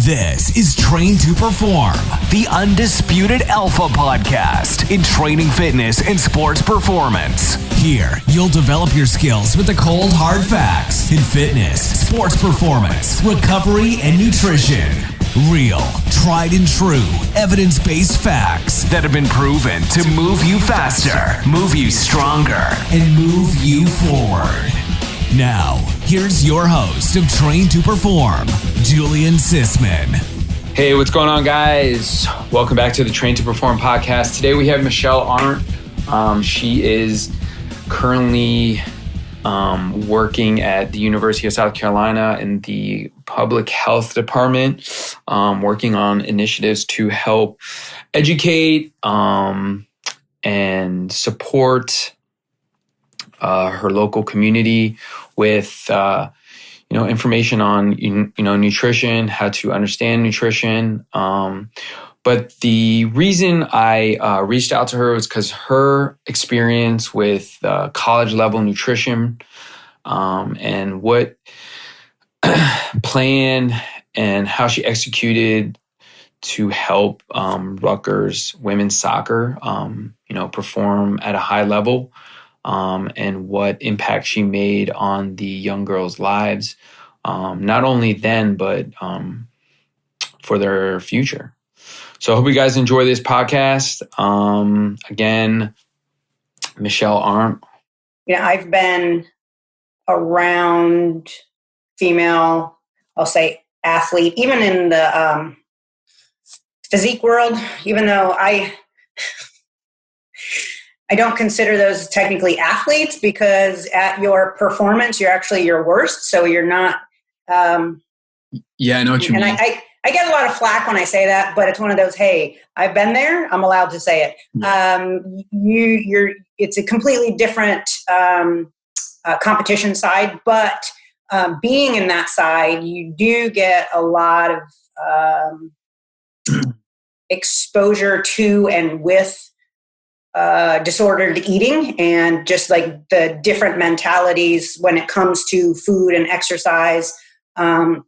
This is Train to Perform, the undisputed alpha podcast in training, fitness, and sports performance. Here, you'll develop your skills with the cold, hard facts in fitness, sports performance, recovery, and nutrition. Real, tried and true, evidence-based facts that have been proven to move you faster, move you stronger, and move you forward. Now, here's your host of Train to Perform, Julian Sisman. Hey, what's going on, guys? Welcome back to the Train to Perform podcast. Today we have Michelle Arent. She is currently working at the University of South Carolina in the public health department, working on initiatives to help educate and support her local community with information on nutrition, how to understand nutrition. But the reason I reached out to her was because her experience with college level nutrition and what plan and how she executed to help Rutgers women's soccer perform at a high level. And what impact she made on the young girls' lives, not only then, but for their future. So I hope you guys enjoy this podcast. Again, Michelle Arent. I've been around female, I'll say athlete, even in the physique world, even though I don't consider those technically athletes, because at your performance, you're actually your worst. So you're not. Yeah, I know what you mean. And I get a lot of flack when I say that, but it's one of those, hey, I've been there. I'm allowed to say it. It's a completely different competition side, but being in that side, you do get a lot of exposure to and with disordered eating, and just like the different mentalities when it comes to food and exercise. And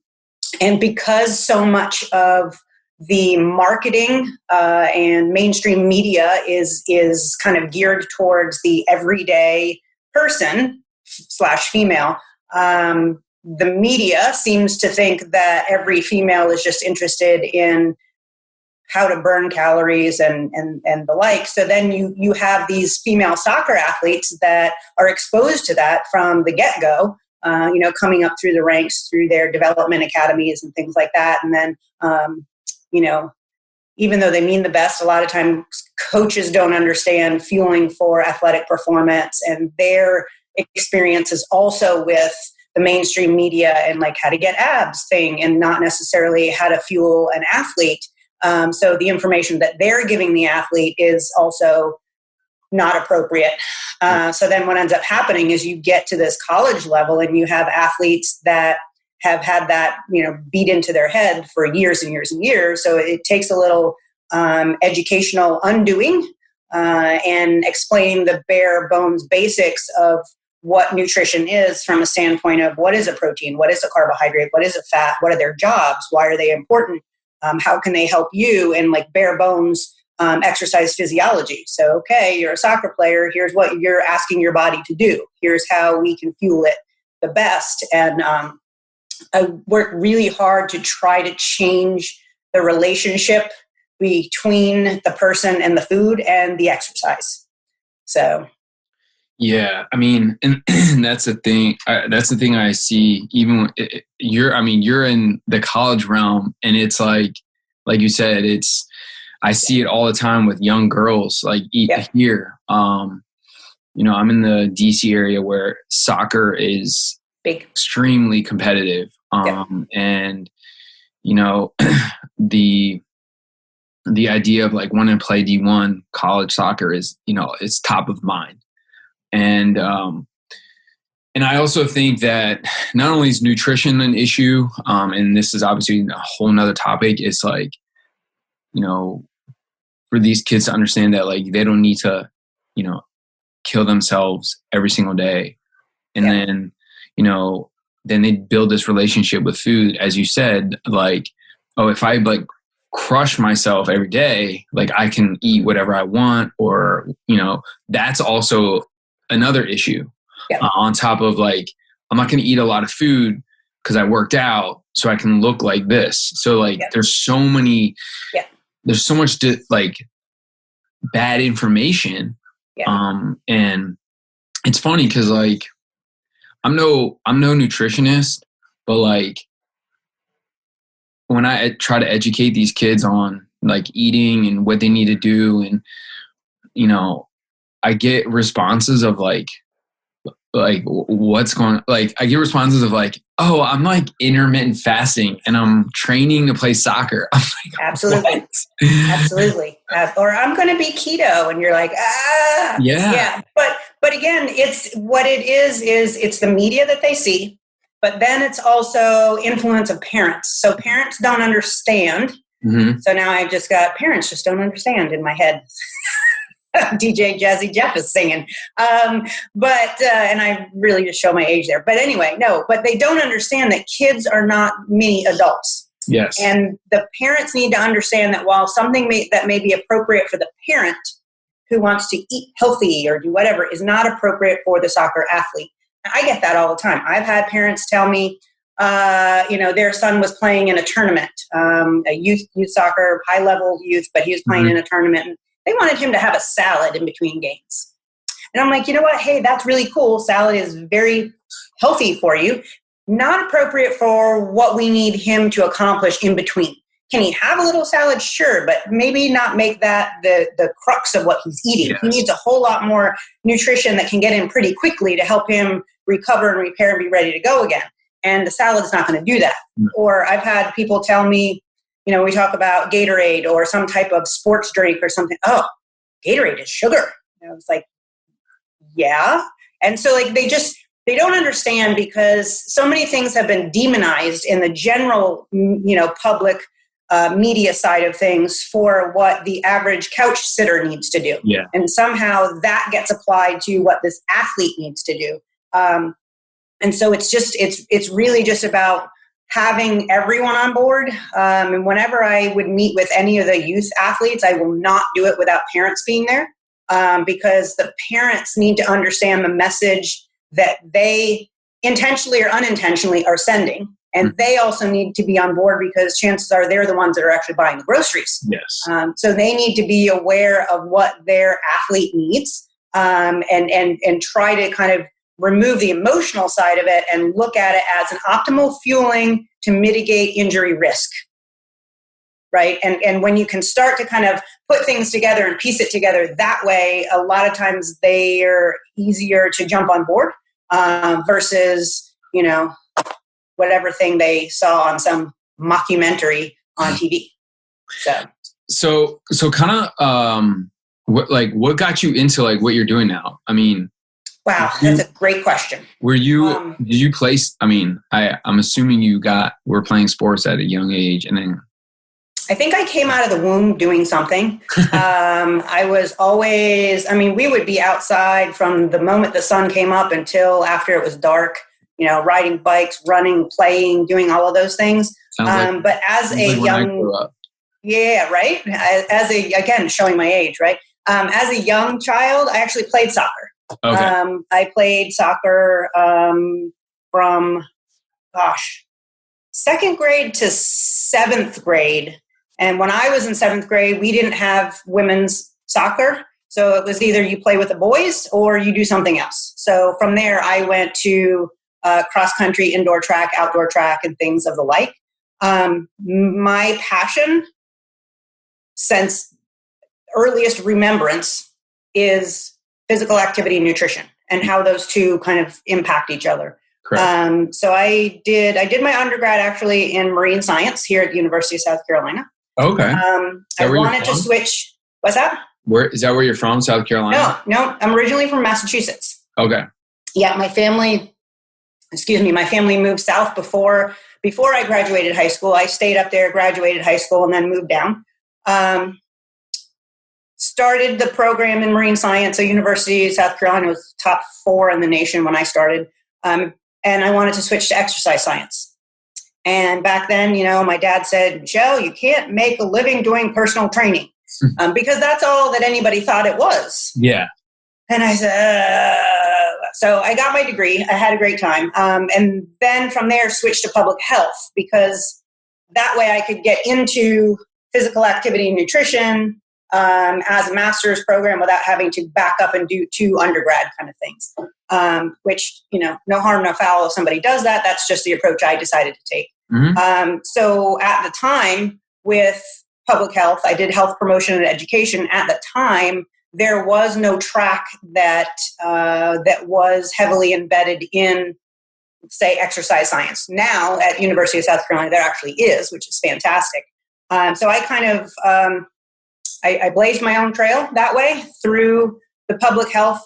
because so much of the marketing and mainstream media is kind of geared towards the everyday person / female, the media seems to think that every female is just interested in how to burn calories and the like. So then you have these female soccer athletes that are exposed to that from the get-go, coming up through the ranks, through their development academies and things like that. And then, even though they mean the best, a lot of times coaches don't understand fueling for athletic performance, and their experience is also with the mainstream media and like how to get abs thing, and not necessarily how to fuel an athlete. So the information that they're giving the athlete is also not appropriate. So then what ends up happening is you get to this college level and you have athletes that have had that, beat into their head for years and years and years. So it takes a little educational undoing and explain the bare bones basics of what nutrition is from a standpoint of what is a protein, what is a carbohydrate, what is a fat, what are their jobs, why are they important? How can they help you in like bare bones exercise physiology? So, okay, you're a soccer player. Here's what you're asking your body to do. Here's how we can fuel it the best. And I work really hard to try to change the relationship between the person and the food and the exercise. So. Yeah, I mean, and that's the thing. That's the thing I see. Even you're in the college realm, and it's like you said, I see it all the time with young girls. Like here, I'm in the DC area where soccer is big, extremely competitive, and the idea of like wanting to play D1 college soccer is it's top of mind. And I also think that not only is nutrition an issue, and this is obviously a whole nother topic, it's like, for these kids to understand that like they don't need to, kill themselves every single day. And then, then they build this relationship with food, as you said, like oh, if I like crush myself every day, like I can eat whatever I want, or, that's also another issue. Yeah. On top of like, I'm not going to eat a lot of food because I worked out so I can look like this. So like, there's so much like bad information. And it's funny because like, I'm no nutritionist, but like when I try to educate these kids on like eating and what they need to do, and I get responses of like what's going, like I get responses of like, oh, I'm like intermittent fasting and I'm training to play soccer. I'm like, absolutely, what? Absolutely, or I'm going to be keto, and you're like, yeah. But again, it's what it is it's the media that they see, but then it's also influence of parents. So parents don't understand. Mm-hmm. So now I've just got parents just don't understand in my head. DJ Jazzy Jeff is singing. And I really just show my age there. But anyway, no, but they don't understand that kids are not mini adults. Yes. And the parents need to understand that while something that may be appropriate for the parent who wants to eat healthy or do whatever is not appropriate for the soccer athlete. I get that all the time. I've had parents tell me, their son was playing in a tournament, a youth soccer, high level youth, but he was playing in a tournament. And they wanted him to have a salad in between games. And I'm like, you know what? Hey, that's really cool. Salad is very healthy for you. Not appropriate for what we need him to accomplish in between. Can he have a little salad? Sure, but maybe not make that the crux of what he's eating. Yes. He needs a whole lot more nutrition that can get in pretty quickly to help him recover and repair and be ready to go again. And the salad is not going to do that. Mm. Or I've had people tell me, we talk about Gatorade or some type of sports drink or something. Oh, Gatorade is sugar. And I was like, yeah. And so like they don't understand because so many things have been demonized in the general, public media side of things for what the average couch sitter needs to do. Yeah. And somehow that gets applied to what this athlete needs to do. And so it's really just about having everyone on board. And whenever I would meet with any of the youth athletes, I will not do it without parents being there because the parents need to understand the message that they intentionally or unintentionally are sending. And they also need to be on board because chances are they're the ones that are actually buying the groceries. Yes. So they need to be aware of what their athlete needs and try to kind of remove the emotional side of it and look at it as an optimal fueling to mitigate injury risk. Right. And when you can start to kind of put things together and piece it together that way, a lot of times they are easier to jump on board versus, whatever thing they saw on some mockumentary on TV. So kind of what got you into like what you're doing now? I mean, wow, that's a great question. Were you did you play? I mean, I'm assuming you were playing sports at a young age, and then I think I came out of the womb doing something. I was always. I mean, we would be outside from the moment the sun came up until after it was dark. Riding bikes, running, playing, doing all of those things. But as a young, yeah, right. Again, showing my age, right? As a young child, I actually played soccer. Okay. I played soccer from, second grade to seventh grade. And when I was in seventh grade, we didn't have women's soccer. So it was either you play with the boys or you do something else. So from there, I went to cross-country, indoor track, outdoor track, and things of the like. My passion since earliest remembrance is physical activity and nutrition and how those two kind of impact each other. Correct. So I did my undergrad actually in marine science here at the University of South Carolina. Okay. I wanted to switch. What's that? Is that where you're from, South Carolina? No. I'm originally from Massachusetts. Okay. Yeah, my family moved south before I graduated high school. I stayed up there, graduated high school, and then moved down. Started the program in marine science. So University of South Carolina was top 4 in the nation when I started. And I wanted to switch to exercise science. And back then, my dad said, Michelle, you can't make a living doing personal training because that's all that anybody thought it was. Yeah. And I said, so I got my degree. I had a great time. And then from there, switched to public health because that way I could get into physical activity and nutrition as a master's program without having to back up and do 2 undergrad kind of things, which, no harm, no foul if somebody does that. That's just the approach I decided to take. Mm-hmm. So at the time with public health, I did health promotion and education. At the time, there was no track that was heavily embedded in, say, exercise science. Now at University of South Carolina, there actually is, which is fantastic. So I kind of I blazed my own trail that way through the public health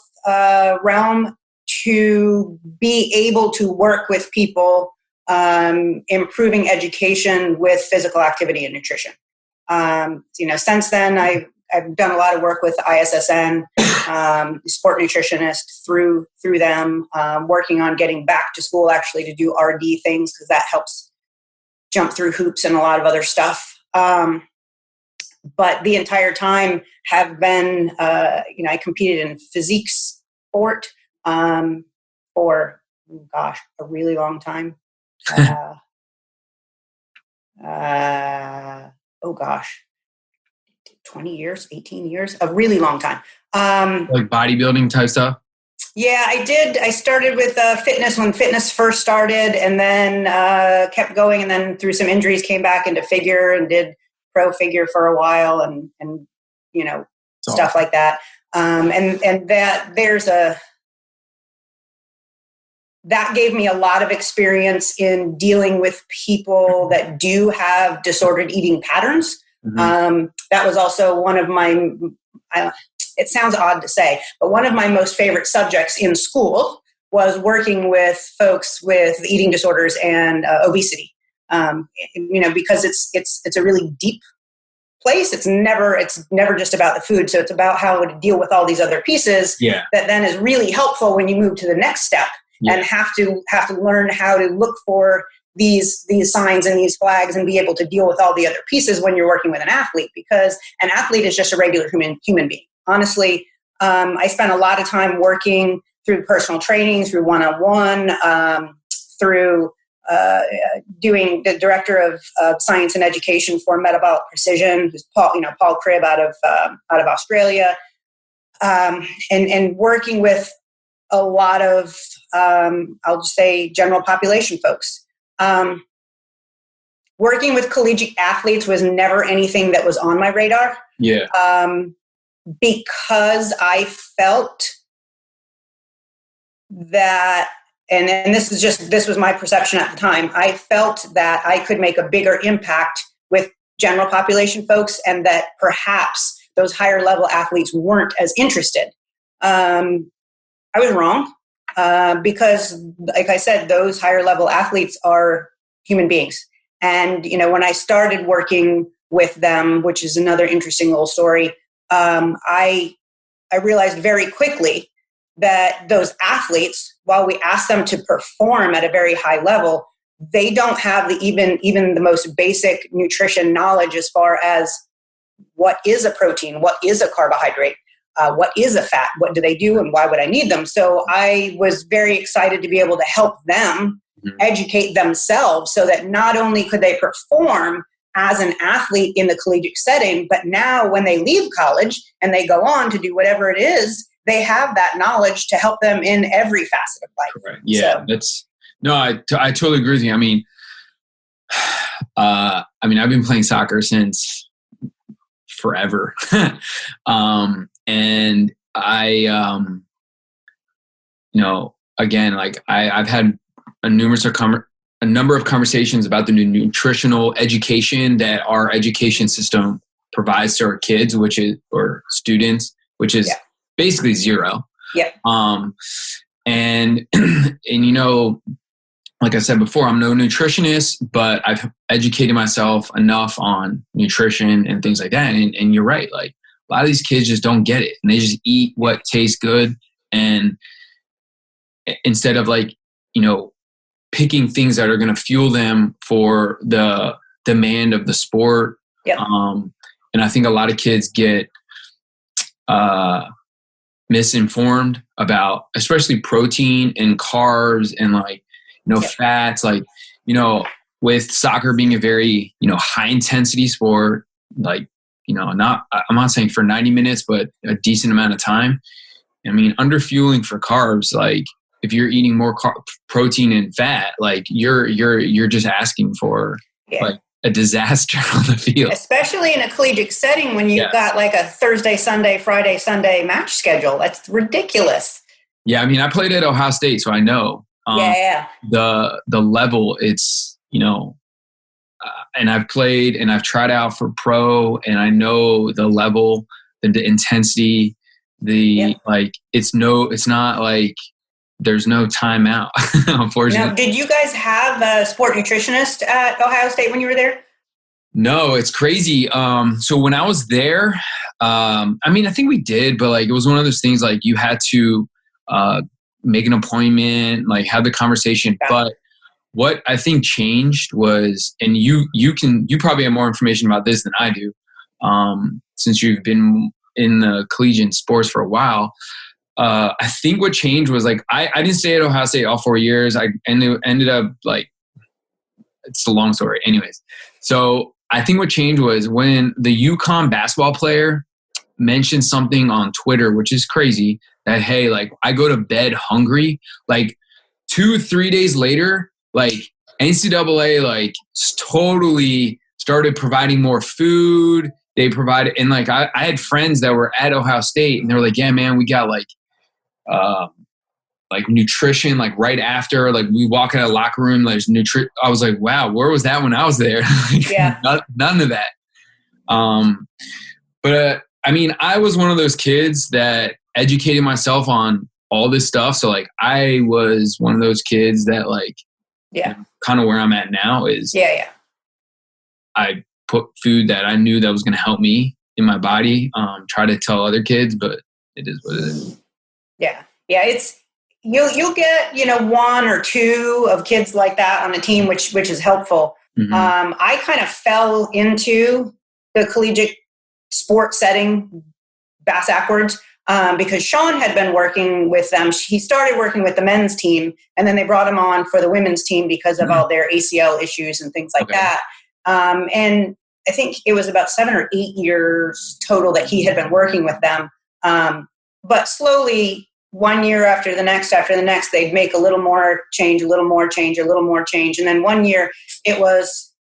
realm to be able to work with people improving education with physical activity and nutrition. Since then, I've done a lot of work with ISSN, sport nutritionist through them, working on getting back to school actually to do RD things because that helps jump through hoops and a lot of other stuff. But the entire time have been, I competed in physique sport for, a really long time. 20 years, 18 years, a really long time. Like bodybuilding type stuff? Yeah, I did. I started with fitness when fitness first started and then kept going. And then through some injuries came back into figure and did pro figure for a while and stuff like that. And that gave me a lot of experience in dealing with people that do have disordered eating patterns. Mm-hmm. That was also one of my, it sounds odd to say, but one of my most favorite subjects in school was working with folks with eating disorders and obesity. Because it's a really deep place. It's never just about the food. So it's about how to deal with all these other pieces that then is really helpful when you move to the next step and have to learn how to look for these signs and these flags and be able to deal with all the other pieces when you're working with an athlete, because an athlete is just a regular human being. Honestly, I spent a lot of time working through personal training, through one-on-one, through doing the director of science and education for Metabolic Precision, who's Paul Cribb out of Australia, and working with a lot of I'll just say general population folks. Working with collegiate athletes was never anything that was on my radar. Yeah. Because I felt that, and this was my perception at the time, I felt that I could make a bigger impact with general population folks and that perhaps those higher level athletes weren't as interested. I was wrong because, like I said, those higher level athletes are human beings. And, when I started working with them, which is another interesting little story, I realized very quickly that those athletes, while we ask them to perform at a very high level, they don't have even the most basic nutrition knowledge as far as what is a protein, what is a carbohydrate, what is a fat, what do they do, and why would I need them? So I was very excited to be able to help them educate themselves so that not only could they perform as an athlete in the collegiate setting, but now when they leave college and they go on to do whatever it is, they have that knowledge to help them in every facet of life. Right. Yeah, I totally agree with you. I mean, I've been playing soccer since forever. And I, again, like I've had a number of conversations about the nutritional education that our education system provides to our kids, or students, which is basically zero. Yeah. And like I said before, I'm no nutritionist, but I've educated myself enough on nutrition and things like that. And you're right. Like a lot of these kids just don't get it and they just eat what tastes good. And instead of picking things that are going to fuel them for the demand of the sport. Yep. And I think a lot of kids get misinformed about, especially protein and carbs and like, fats, like, with soccer being a very, high intensity sport, like, I'm not saying for 90 minutes, but a decent amount of time. I mean, under fueling for carbs, like if you're eating more protein and fat, like you're just asking for like a disaster on the field. Especially in a collegiate setting when you've got like a Thursday, Sunday, Friday, Sunday match schedule. That's ridiculous. Yeah. I mean, I played at Ohio State, so I know the level it's, and I've played and I've tried out for pro and I know the level, the intensity, like it's not like there's no timeout, unfortunately. Now, did you guys have a sport nutritionist at Ohio State when you were there? No, it's crazy. So when I was there, I mean, I think we did, but like it was one of those things like you had to make an appointment, like have the conversation. Yeah. But what I think changed was, and you probably have more information about this than I do, since you've been in the collegiate sports for a while. I think what changed was like I didn't stay at Ohio State all 4 years. I ended up like, it's a long story. Anyways, so I think what changed was when the UConn basketball player mentioned something on Twitter, which is crazy, that hey, like I go to bed hungry. Like 2-3 days later, like NCAA like totally started providing more food. They provided, and like I had friends that were at Ohio State, and they were like, "Yeah, man, we got like nutrition like right after. Like we walk in a locker room, there's nutrition." I was like, "Wow, where was that when I was there?" Yeah, none of that. But I mean, I was one of those kids that educated myself on all this stuff. So like, I was one of those kids that like, kind of where I'm at now is, I put food that I knew that was going to help me in my body, try to tell other kids, but it is what it is. Yeah. Yeah. It's, you'll get, one or two of kids like that on a team, which is helpful. Mm-hmm. I kind of fell into the collegiate sport setting backwards, because Sean had been working with them. He started working with the men's team, and then they brought him on for the women's team because of all their ACL issues and things like that. And I think it was about 7 or 8 years total that he had been working with them. But slowly, 1 year after the next, they'd make a little more change, a little more change, a little more change. And then 1 year it was,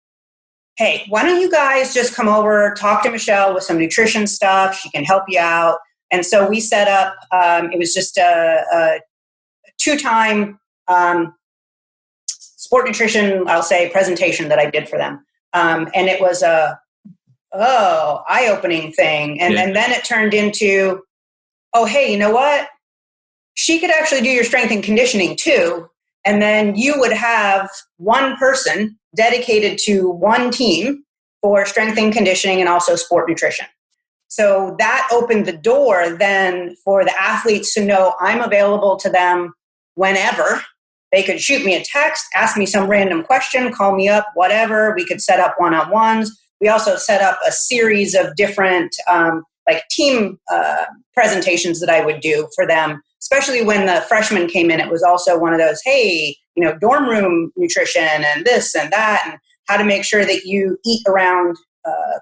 hey, why don't you guys just come over, talk to Michelle with some nutrition stuff. She can help you out. And so we set up, it was just a 2-time sport nutrition, I'll say, presentation that I did for them. And it was a eye-opening thing. And then it turned into, oh, hey, you know what? She could actually do your strength and conditioning too. And then you would have one person dedicated to one team for strength and conditioning and also sport nutrition. So that opened the door then for the athletes to know I'm available to them whenever. They could shoot me a text, ask me some random question, call me up, whatever. We could set up one-on-ones. We also set up a series of different team presentations that I would do for them, especially when the freshmen came in. It was also one of those, hey, dorm room nutrition and this and that, and how to make sure that you eat around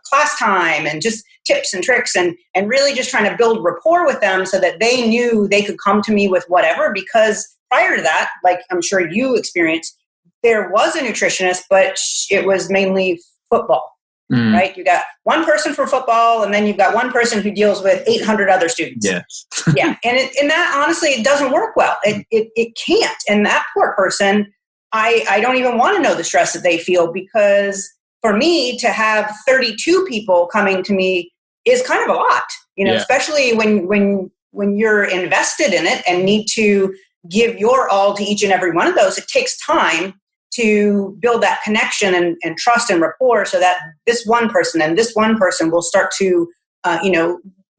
class time, and just tips and tricks, and really just trying to build rapport with them so that they knew they could come to me with whatever. Because prior to that, like I'm sure you experienced, there was a nutritionist, but it was mainly football. Right? You got one person for football, and then you've got one person who deals with 800 other students. Yes. Yeah. And that, honestly, it doesn't work well. It can't. And that poor person, I don't even want to know the stress that they feel, because for me to have 32 people coming to me is kind of a lot, especially when you're invested in it and need to give your all to each and every one of those. It takes time to build that connection and trust and rapport, so that this one person and this one person will start to,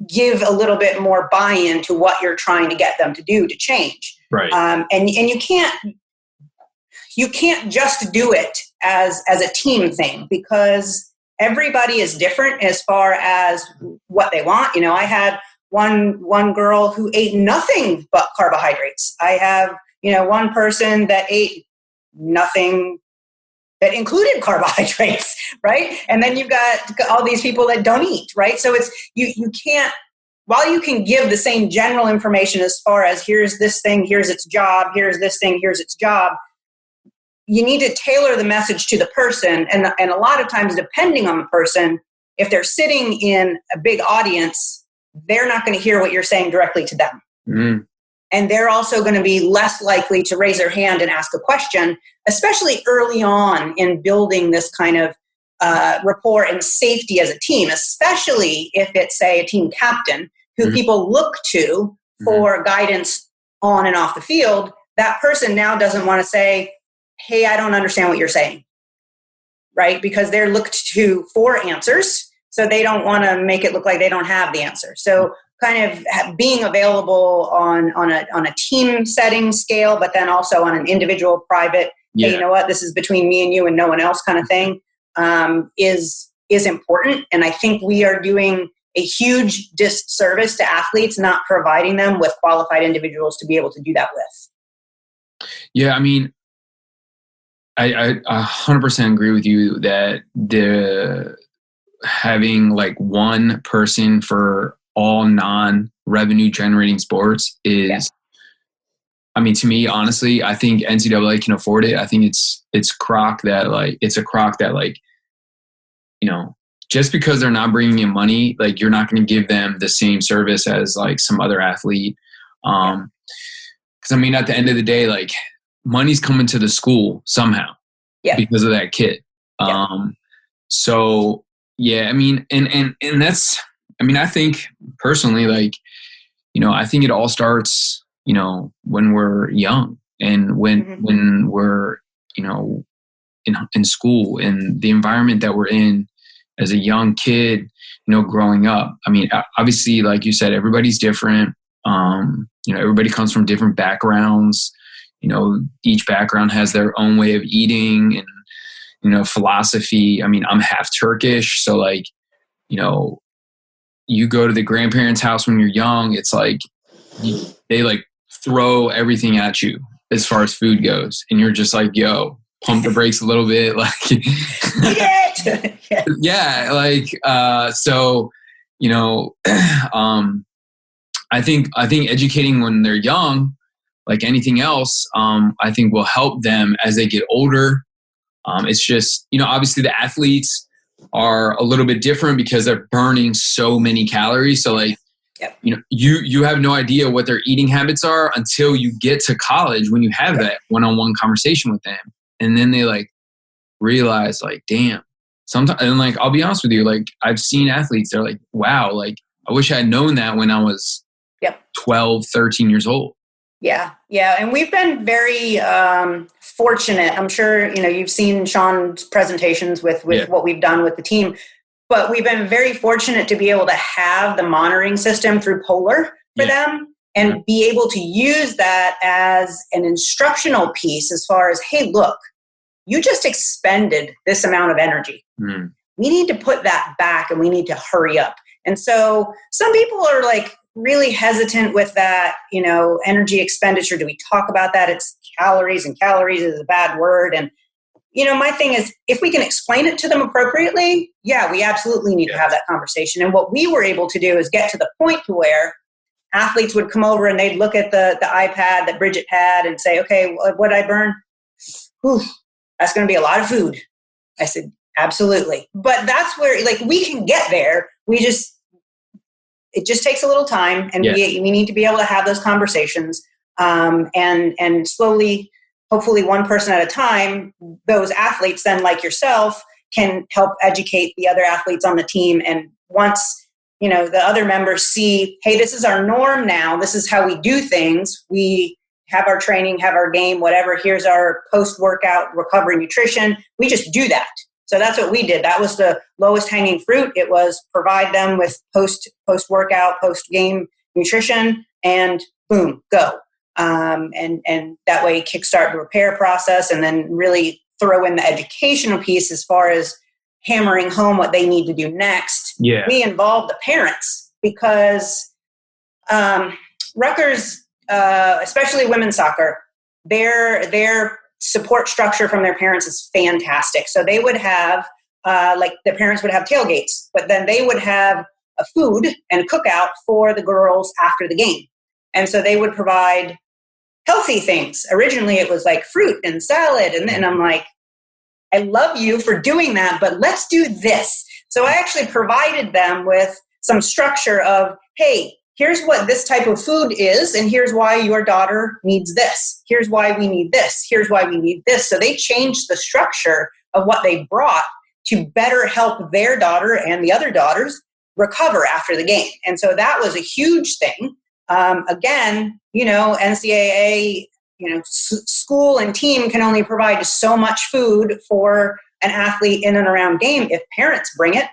give a little bit more buy-in to what you're trying to get them to do to change. Right. And you you can't just do it as a team thing, because everybody is different as far as what they want. I had one girl who ate nothing but carbohydrates. I have, one person that ate nothing that included carbohydrates, right? And then you've got all these people that don't eat, right? So it's, you can't, while you can give the same general information as far as here's this thing, here's its job, here's this thing, here's its job, you need to tailor the message to the person. And a lot of times, depending on the person, if they're sitting in a big audience, they're not going to hear what you're saying directly to them. Mm-hmm. And they're also going to be less likely to raise their hand and ask a question, especially early on in building this kind of rapport and safety as a team, especially if it's, say, a team captain who mm-hmm. people look to for mm-hmm. guidance on and off the field. That person now doesn't want to say, hey, I don't understand what you're saying, right? Because they're looked to for answers. So they don't want to make it look like they don't have the answer. So kind of being available on a team setting scale, but then also on an individual, private, yeah. Hey, you know what, this is between me and you and no one else kind of thing, is important. And I think we are doing a huge disservice to athletes, not providing them with qualified individuals to be able to do that with. Yeah, I mean, I 100% agree with you that having like one person for all non-revenue generating sports is, yeah. I mean, to me, honestly, I think NCAA can afford it. I think it's a crock that just because they're not bringing in money, like you're not going to give them the same service as like some other athlete. Because I mean, at the end of the day, like money's coming to the school somehow, yeah. because of that kid. Yeah. So yeah, I mean, and that's, I mean, I think personally, like, I think it all starts, when we're young and when we're, in school and the environment that we're in as a young kid, growing up. I mean, obviously, like you said, everybody's different. Everybody comes from different backgrounds. Each background has their own way of eating and, philosophy. I mean, I'm half Turkish. So like, you go to the grandparents' house when you're young, it's like they like throw everything at you as far as food goes. And you're just like, yo, pump the brakes a little bit. Like, yeah, like, so, I think educating when they're young, like anything else, I think will help them as they get older. It's just, obviously the athletes are a little bit different because they're burning so many calories. So like, yep. You have no idea what their eating habits are until you get to college when you have that one-on-one conversation with them. And then they like realize like, damn, sometimes, and like, I'll be honest with you, like I've seen athletes, they're like, wow, like I wish I had known that when I was 12, 13 years old. Yeah. Yeah. And we've been very fortunate. I'm sure, you've seen Sean's presentations with what we've done with the team, but we've been very fortunate to be able to have the monitoring system through Polar for them and be able to use that as an instructional piece as far as, hey, look, you just expended this amount of energy. Mm. We need to put that back and we need to hurry up. And so some people are like, really hesitant with that, energy expenditure. Do we talk about that? It's calories, and calories is a bad word. And, my thing is, if we can explain it to them appropriately, yeah, we absolutely need to have that conversation. And what we were able to do is get to the point to where athletes would come over and they'd look at the iPad that Bridget had and say, okay, what did I burn? Whew, that's going to be a lot of food. I said, absolutely. But that's where, like, we can get there. It just takes a little time, and we need to be able to have those conversations, and slowly, hopefully one person at a time, those athletes then, like yourself, can help educate the other athletes on the team. And once, the other members see, hey, this is our norm now. This is how we do things. We have our training, have our game, whatever. Here's our post-workout recovery nutrition. We just do that. So that's what we did. That was the lowest hanging fruit. It was provide them with post-workout, post-game nutrition, and boom, go. and that way kickstart the repair process, and then really throw in the educational piece as far as hammering home what they need to do next. Yeah. We involve the parents because Rutgers, especially women's soccer, their support structure from their parents is fantastic. So they would have, like the parents would have tailgates, but then they would have a food and a cookout for the girls after the game. And so they would provide healthy things. Originally it was like fruit and salad. And then I'm like, I love you for doing that, but let's do this. So I actually provided them with some structure of, hey, here's what this type of food is, and here's why your daughter needs this. Here's why we need this. Here's why we need this. So they changed the structure of what they brought to better help their daughter and the other daughters recover after the game. And so that was a huge thing. Again, NCAA, school and team can only provide so much food for an athlete in and around game. If parents bring it,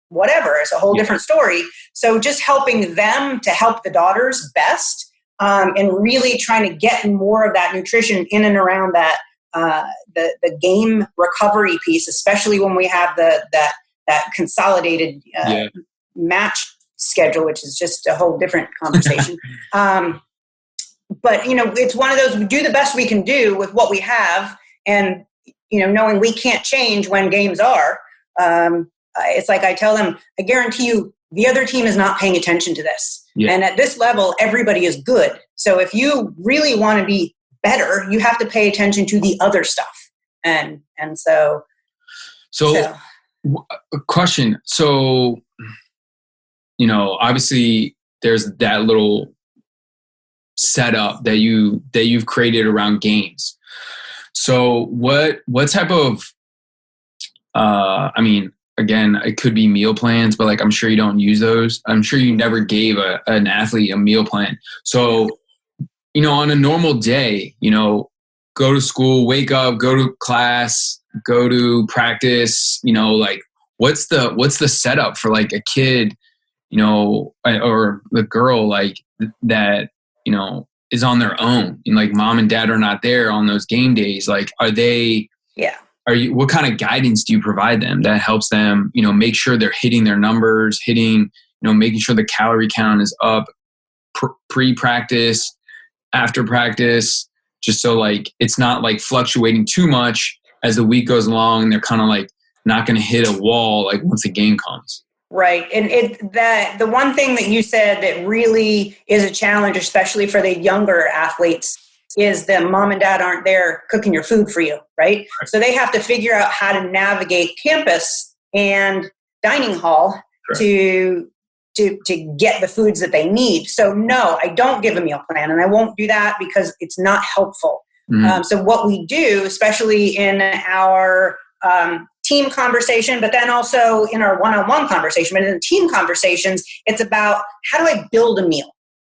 whatever, it's a whole different story. So just helping them to help the daughters best, and really trying to get more of that nutrition in and around that, the game recovery piece, especially when we have that consolidated match schedule, which is just a whole different conversation. But, it's one of those, we do the best we can do with what we have, and, knowing we can't change when games are, it's like I tell them, I guarantee you the other team is not paying attention to this. Yeah. And at this level, everybody is good. So if you really want to be better, you have to pay attention to the other stuff. And so. A question. So, obviously there's that little setup that you've created around games. So what type of, again, it could be meal plans, but like, I'm sure you don't use those. I'm sure you never gave an athlete a meal plan. So, on a normal day, go to school, wake up, go to class, go to practice, like what's the setup for like a kid, or the girl like that, is on their own, and like mom and dad are not there on those game days. Like, what kind of guidance do you provide them that helps them, make sure they're hitting their numbers, making sure the calorie count is up pre-practice, after practice, just so like it's not like fluctuating too much as the week goes along and they're kind of like not going to hit a wall like once the game comes. Right. And the one thing that you said that really is a challenge, especially for the younger athletes, is that mom and dad aren't there cooking your food for you, right? So they have to figure out how to navigate campus and dining hall to get the foods that they need. So no, I don't give a meal plan, and I won't do that because it's not helpful. Mm-hmm. So what we do, especially in our team conversation, but then also in our one-on-one conversation, but in the team conversations, it's about how do I build a meal?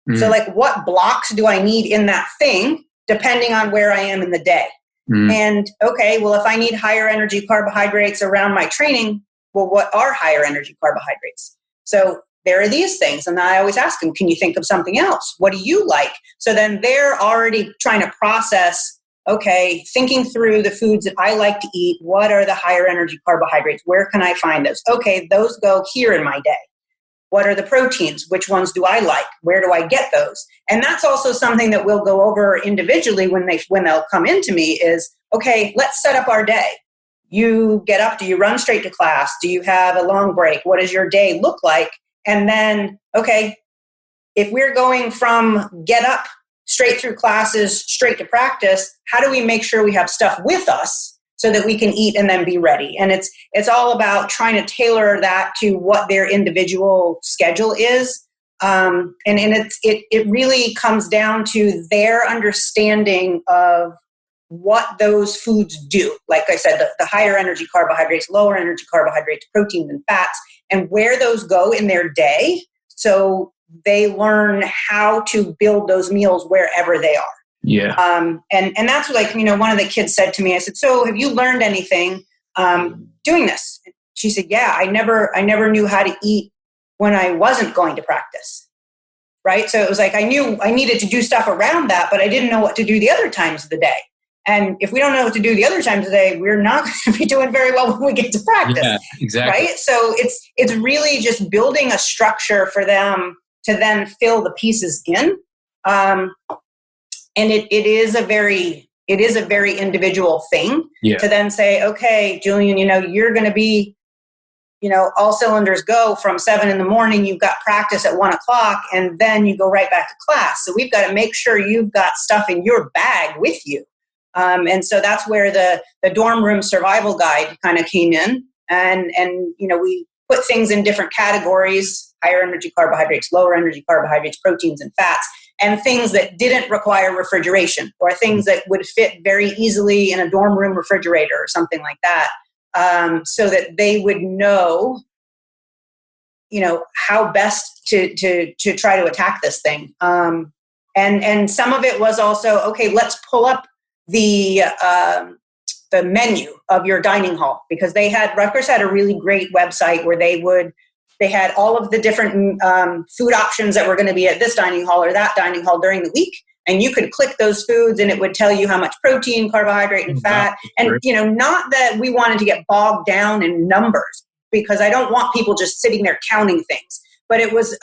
Mm-hmm. So like what blocks do I need in that thing, depending on where I am in the day? Mm-hmm. And okay, well, if I need higher energy carbohydrates around my training, well, what are higher energy carbohydrates? So there are these things. And I always ask them, can you think of something else? What do you like? So then they're already trying to process, okay, thinking through the foods that I like to eat. What are the higher energy carbohydrates? Where can I find those? Okay, those go here in my day. What are the proteins? Which ones do I like? Where do I get those? And that's also something that we'll go over individually when they'll come into me is, okay, let's set up our day. You get up, do you run straight to class? Do you have a long break? What does your day look like? And then, okay, if we're going from get up straight through classes, straight to practice, how do we make sure we have stuff with us so that we can eat and then be ready? And it's all about trying to tailor that to what their individual schedule is. And it really comes down to their understanding of what those foods do. Like I said, the higher energy carbohydrates, lower energy carbohydrates, proteins and fats, and where those go in their day. So they learn how to build those meals wherever they are. Yeah. And that's like, one of the kids said to me, I said, so have you learned anything doing this? She said, yeah, I never knew how to eat when I wasn't going to practice. right? So it was like I knew I needed to do stuff around that, but I didn't know what to do the other times of the day. And if we don't know what to do the other times of the day, we're not going to be doing very well when we get to practice. Yeah, exactly. Right? So it's really just building a structure for them to then fill the pieces in. And it is a very individual thing to then say, okay, Julian, you're going to be, all cylinders go from 7 a.m. You've got practice at 1 o'clock, and then you go right back to class. So we've got to make sure you've got stuff in your bag with you. And so that's where the dorm room survival guide kind of came in. And we put things in different categories: higher energy carbohydrates, lower energy carbohydrates, proteins and fats, and things that didn't require refrigeration, or things that would fit very easily in a dorm room refrigerator or something like that, so that they would know, how best to try to attack this thing. And some of it was also, okay, let's pull up the menu of your dining hall, because Rutgers had a really great website where they had all of the different food options that were going to be at this dining hall or that dining hall during the week. And you could click those foods and it would tell you how much protein, carbohydrate, and fat. And, not that we wanted to get bogged down in numbers, because I don't want people just sitting there counting things. But it was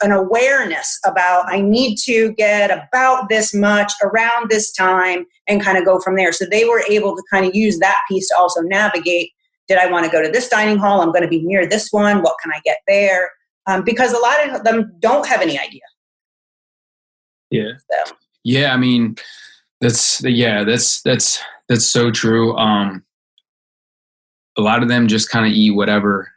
an awareness about, I need to get about this much around this time and kind of go from there. So they were able to kind of use that piece to also navigate. Did I want to go to this dining hall? I'm going to be near this one. What can I get there? Because a lot of them don't have any idea. Yeah. So. Yeah. I mean, that's so true. A lot of them just kind of eat whatever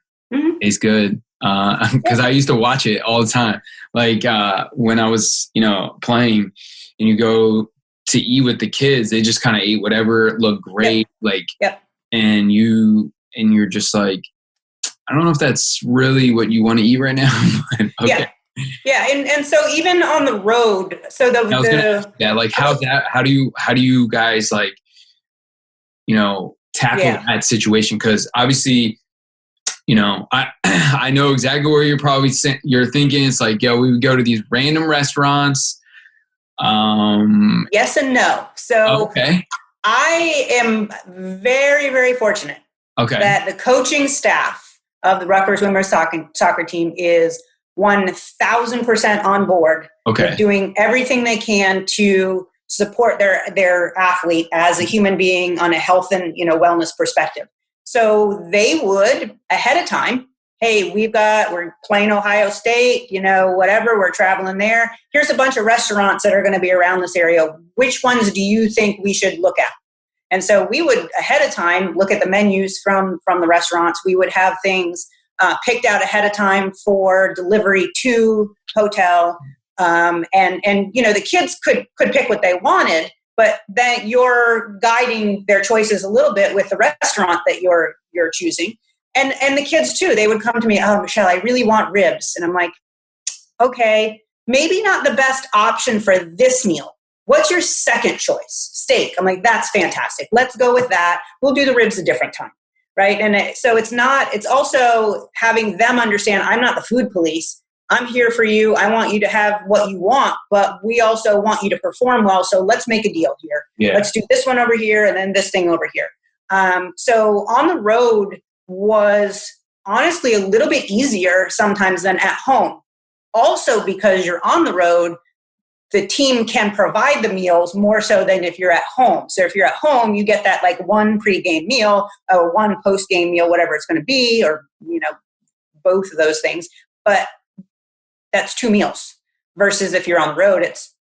is good. Because I used to watch it all the time. Like when I was, playing, and you go to eat with the kids, they just kind of ate whatever looked great. And you're just like, I don't know if that's really what you want to eat right now. But okay. Yeah. And so even on the road, so how's that? How do you guys tackle that situation? Because obviously, I know exactly where you're thinking. It's like, we would go to these random restaurants. Yes and no. So I am very, very fortunate that the coaching staff of the Rutgers women's soccer team is 1,000% on board with doing everything they can to support their athlete as a human being on a health and wellness perspective. So they would, ahead of time, hey, we're playing Ohio State, whatever, we're traveling there. Here's a bunch of restaurants that are going to be around this area. Which ones do you think we should look at? And so we would, ahead of time, look at the menus from the restaurants. We would have things picked out ahead of time for delivery to hotel. And the kids could pick what they wanted, but then you're guiding their choices a little bit with the restaurant that you're choosing. And the kids too, they would come to me, oh, Michelle, I really want ribs. And I'm like, okay, maybe not the best option for this meal. What's your second choice? Steak. I'm like, that's fantastic. Let's go with that. We'll do the ribs a different time. Right. And so it's also having them understand, I'm not the food police. I'm here for you. I want you to have what you want, but we also want you to perform well. So let's make a deal here. Yeah. Let's do this one over here and then this thing over here. So on the road was honestly a little bit easier sometimes than at home. Also because you're on the road, the team can provide the meals more so than if you're at home. So if you're at home, you get that like one pregame meal or one postgame meal, whatever it's going to be, or, both of those things. But that's 2 meals versus if you're on the road, it's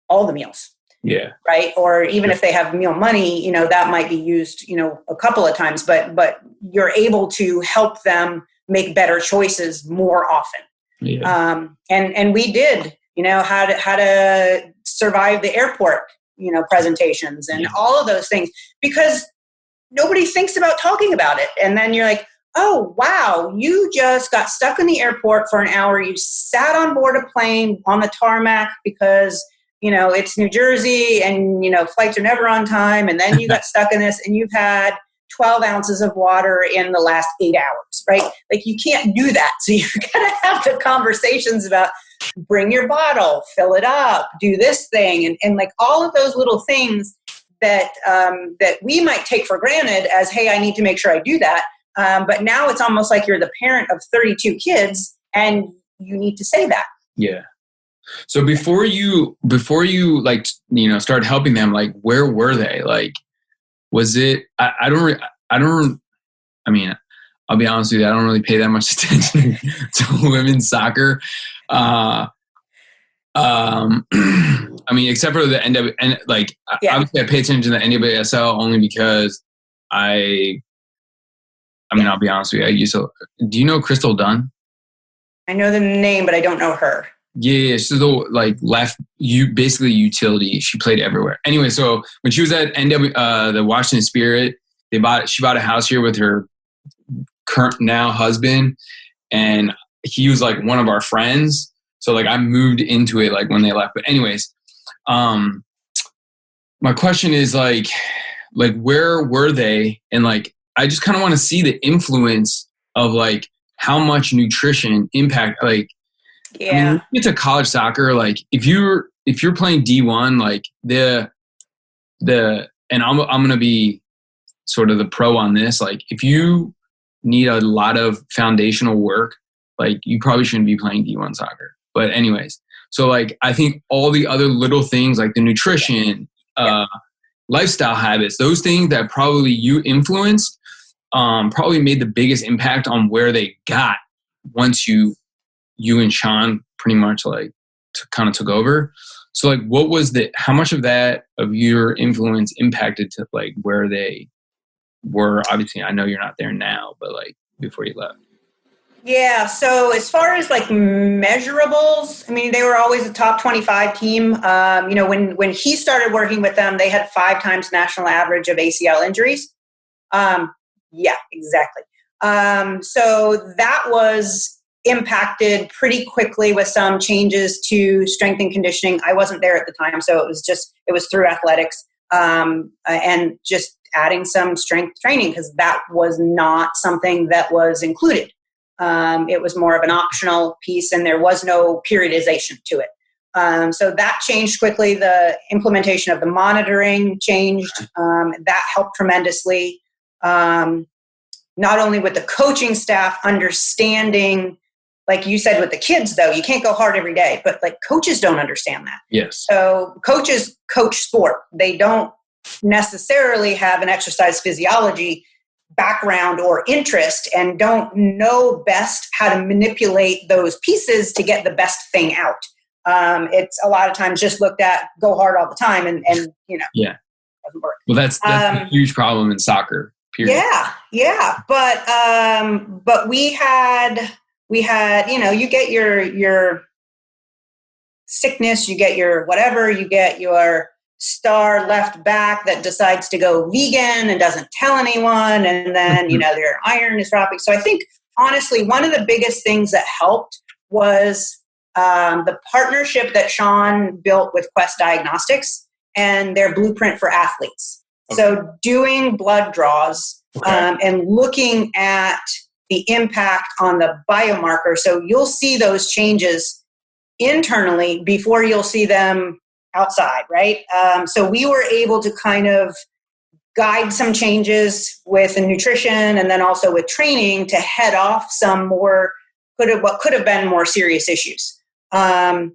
all the meals. Yeah. Right. Or even if they have meal money, that might be used, a couple of times, but you're able to help them make better choices more often. Yeah. And we did, how to survive the airport, presentations and all of those things, because nobody thinks about talking about it. And then you're like, oh, wow, you just got stuck in the airport for an hour. You sat on board a plane on the tarmac because, it's New Jersey and, flights are never on time. And then you got stuck in this and you've had 12 ounces of water in the last 8 hours, right? Like you can't do that. So you've got to have the conversations about, bring your bottle, fill it up, do this thing. And like all of those little things that we might take for granted as, hey, I need to make sure I do that. But now it's almost like you're the parent of 32 kids and you need to say that. Yeah. So before you like, started helping them, like, where were they? Like, was it, I mean, I'll be honest with you, I don't really pay that much attention to women's soccer. I mean, except for the NW, like, obviously I pay attention to the NWSL only because I'll be honest with you. Do you know Crystal Dunn? I know the name, but I don't know her. Yeah. She's basically utility. She played everywhere. Anyway, so when she was at the Washington Spirit, she bought a house here with her current now husband, and he was like one of our friends. So like I moved into it like when they left. But anyways, my question is like where were they? And like I just kind of want to see the influence of like how much nutrition impact, like, yeah. I mean, when you get to college soccer, like if you're playing D1, like and I'm going to be sort of the pro on this. Like if you need a lot of foundational work, like you probably shouldn't be playing D1 soccer. But anyways, so like I think all the other little things like the nutrition, lifestyle habits, those things that probably you influenced, probably made the biggest impact on where they got once you and Sean pretty much like kind of took over. So like how much of your influence impacted to like where they were? Obviously I know you're not there now, but like before you left. Yeah. So as far as like measurables, I mean, they were always a top 25 team. When he started working with them, they had 5 times national average of ACL injuries. Yeah, exactly. So that was impacted pretty quickly with some changes to strength and conditioning. I wasn't there at the time, so it was through athletics, and just adding some strength training because that was not something that was included. It was more of an optional piece, and there was no periodization to it. So that changed quickly. The implementation of the monitoring changed. That helped tremendously. Not only with the coaching staff understanding, like you said with the kids, though, you can't go hard every day, but like coaches don't understand that. Yes. So coaches coach sport. They don't necessarily have an exercise physiology background or interest and don't know best how to manipulate those pieces to get the best thing out. It's a lot of times just looked at go hard all the time and yeah, doesn't work. Well, that's a huge problem in soccer. Period. Yeah. But we had, you get your sickness, you get your whatever, you get your star left back that decides to go vegan and doesn't tell anyone. And then, their iron is dropping. So I think, honestly, one of the biggest things that helped was the partnership that Sean built with Quest Diagnostics and their blueprint for athletes. Okay. So doing blood draws and looking at the impact on the biomarker. So you'll see those changes internally before you'll see them outside, right? So we were able to kind of guide some changes with the nutrition and then also with training to head off some what could have been more serious issues. I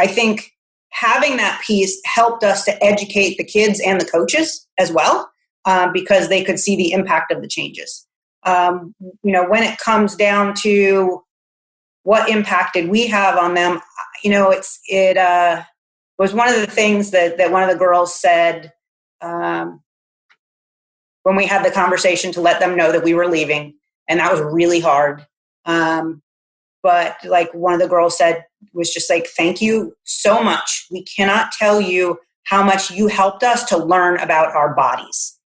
think having that piece helped us to educate the kids and the coaches as well, because they could see the impact of the changes. When it comes down to what impact did we have on them, it was one of the things that one of the girls said when we had the conversation to let them know that we were leaving, and that was really hard. But like one of the girls said was just like, thank you so much. We cannot tell you how much you helped us to learn about our bodies.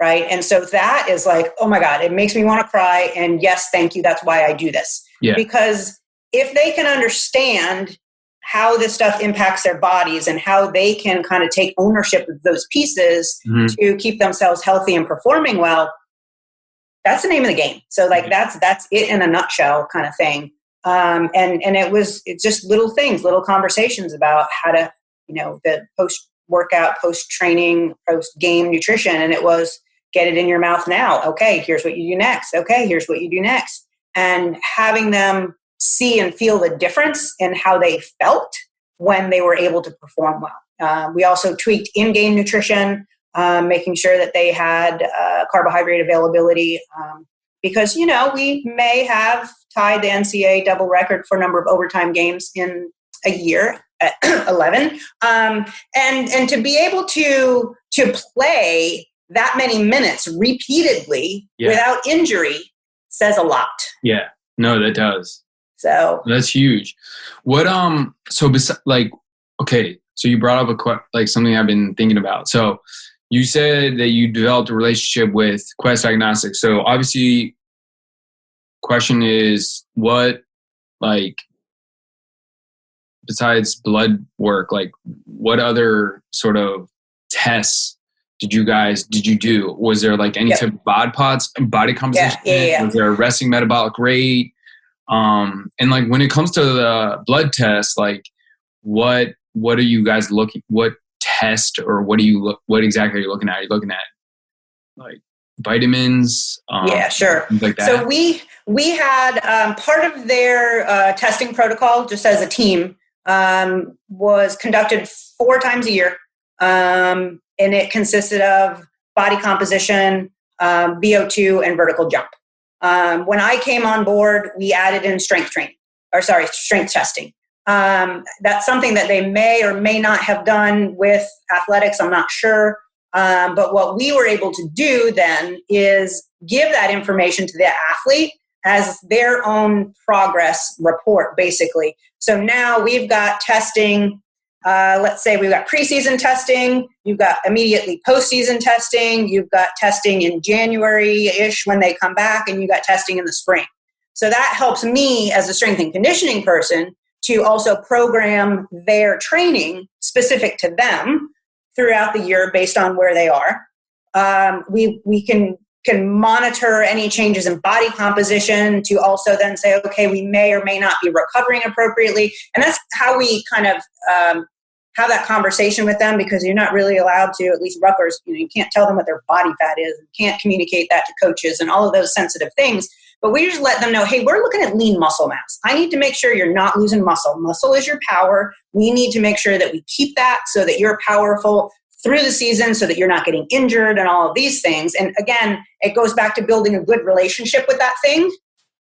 Right. And so that is like, oh my God, it makes me want to cry. And yes, thank you. That's why I do this. Yeah. Because if they can understand how this stuff impacts their bodies and how they can kind of take ownership of those pieces to keep themselves healthy and performing well, that's the name of the game. So like that's it in a nutshell kind of thing. And it's just little things, little conversations about how to, the post-workout, post-training, post-game nutrition. And it was, get it in your mouth now. Okay, here's what you do next. Okay, here's what you do next. And having them see and feel the difference in how they felt when they were able to perform well. We also tweaked in-game nutrition, making sure that they had carbohydrate availability, because, we may have tied the NCAA double record for number of overtime games in a year at 11. And to be able to play that many minutes repeatedly without injury says a lot. Yeah, no, that does. So that's huge. What, so you brought up something I've been thinking about. So you said that you developed a relationship with Quest Diagnostics. So obviously, question is what, besides blood work, what other sort of tests did you do? Was there any type of body composition? Yeah. Was there a resting metabolic rate? And when it comes to the blood test, what are you guys what test or what exactly are you looking at? Are you looking at vitamins? Yeah, sure. Things like that? So we had part of their testing protocol, just as a team, was conducted 4 times a year. And it consisted of body composition, VO2, and vertical jump. When I came on board, we added in strength testing. That's something that they may or may not have done with athletics. I'm not sure. But what we were able to do then is give that information to the athlete as their own progress report, basically. So now we've got testing. Let's say we've got preseason testing, you've got immediately postseason testing, you've got testing in January-ish when they come back, and you got testing in the spring. So that helps me as a strength and conditioning person to also program their training specific to them throughout the year based on where they are. We can monitor any changes in body composition to also then say, okay, we may or may not be recovering appropriately. And that's how we kind of have that conversation with them, because you're not really allowed to, at least Rutgers, you can't tell them what their body fat is. You can't communicate that to coaches and all of those sensitive things. But we just let them know, hey, we're looking at lean muscle mass. I need to make sure you're not losing muscle. Muscle is your power. We need to make sure that we keep that so that you're powerful through the season, so that you're not getting injured and all of these things. And again, it goes back to building a good relationship with that thing,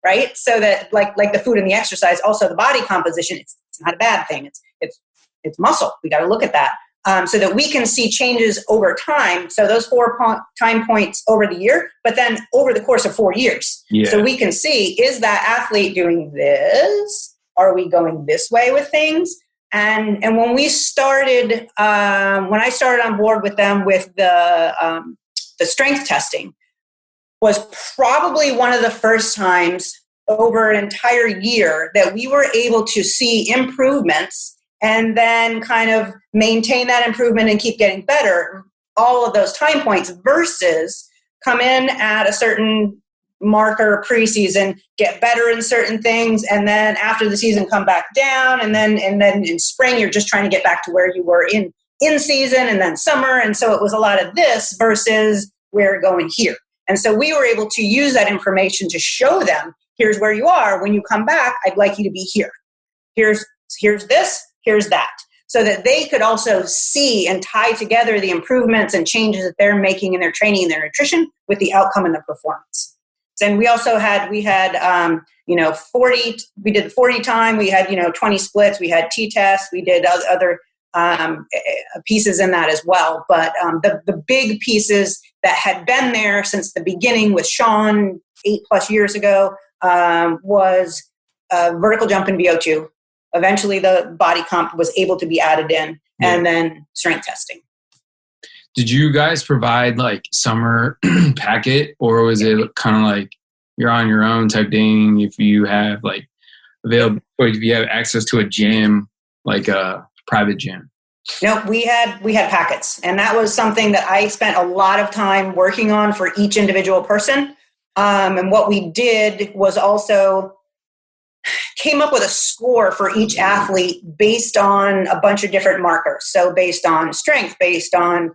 right? So that like the food and the exercise, also the body composition, it's not a bad thing. It's muscle. We got to look at that so that we can see changes over time. So those 4 time points over the year, but then over the course of 4 years. Yeah. So we can see, is that athlete doing this? Are we going this way with things? And when we started, when I started on board with them with the strength testing, was probably one of the first times over an entire year that we were able to see improvements and then kind of maintain that improvement and keep getting better, all of those time points, versus come in at a certain marker preseason, get better in certain things, and then after the season come back down, and then in spring you're just trying to get back to where you were in season, and then summer. And so it was a lot of this versus we're going here. And so we were able to use that information to show them, here's where you are. When you come back, I'd like you to be here. Here's this, here's that. So that they could also see and tie together the improvements and changes that they're making in their training and their nutrition with the outcome and the performance. And we also had 40, we did the 40 time, we had, 20 splits, we had T-tests, we did other pieces in that as well. But the big pieces that had been there since the beginning with Sean 8+ years ago was vertical jump and VO2. Eventually the body comp was able to be added in, and then strength testing. Did you guys provide summer packet, or was it kind of like you're on your own type thing? If you have available, or if you have access to a gym, like a private gym? No, we had packets, and that was something that I spent a lot of time working on for each individual person. And what we did was also came up with a score for each athlete based on a bunch of different markers. So based on strength, based on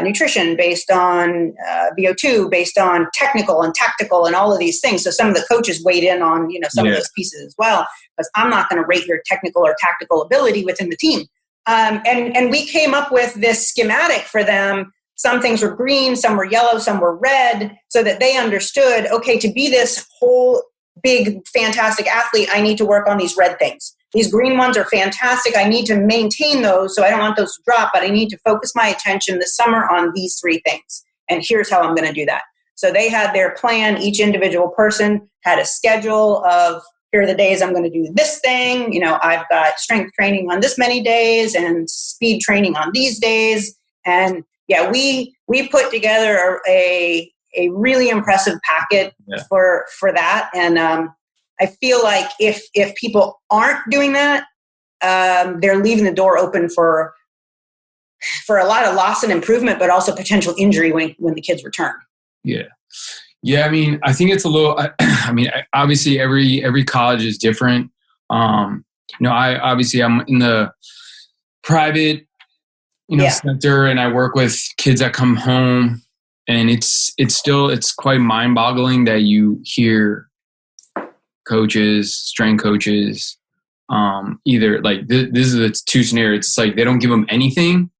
nutrition, based on VO2, based on technical and tactical and all of these things. So some of the coaches weighed in on, some of those pieces as well, because I'm not going to rate your technical or tactical ability within the team. And we came up with this schematic for them. Some things were green, some were yellow, some were red, so that they understood, okay, to be this whole big, fantastic athlete, I need to work on these red things. These green ones are fantastic. I need to maintain those, so I don't want those to drop, but I need to focus my attention this summer on these 3 things. And here's how I'm going to do that. So they had their plan. Each individual person had a schedule of, here are the days I'm going to do this thing. I've got strength training on this many days and speed training on these days. And we put together a really impressive packet for that. And I feel like if people aren't doing that, they're leaving the door open for a lot of loss and improvement, but also potential injury when the kids return. Yeah. Yeah. I mean, I think it's a little, obviously every college is different. I'm in the private, sector, and I work with kids that come home, and it's quite mind-boggling that you hear coaches, strength coaches, either like this is the 2 scenarios. It's like they don't give them anything,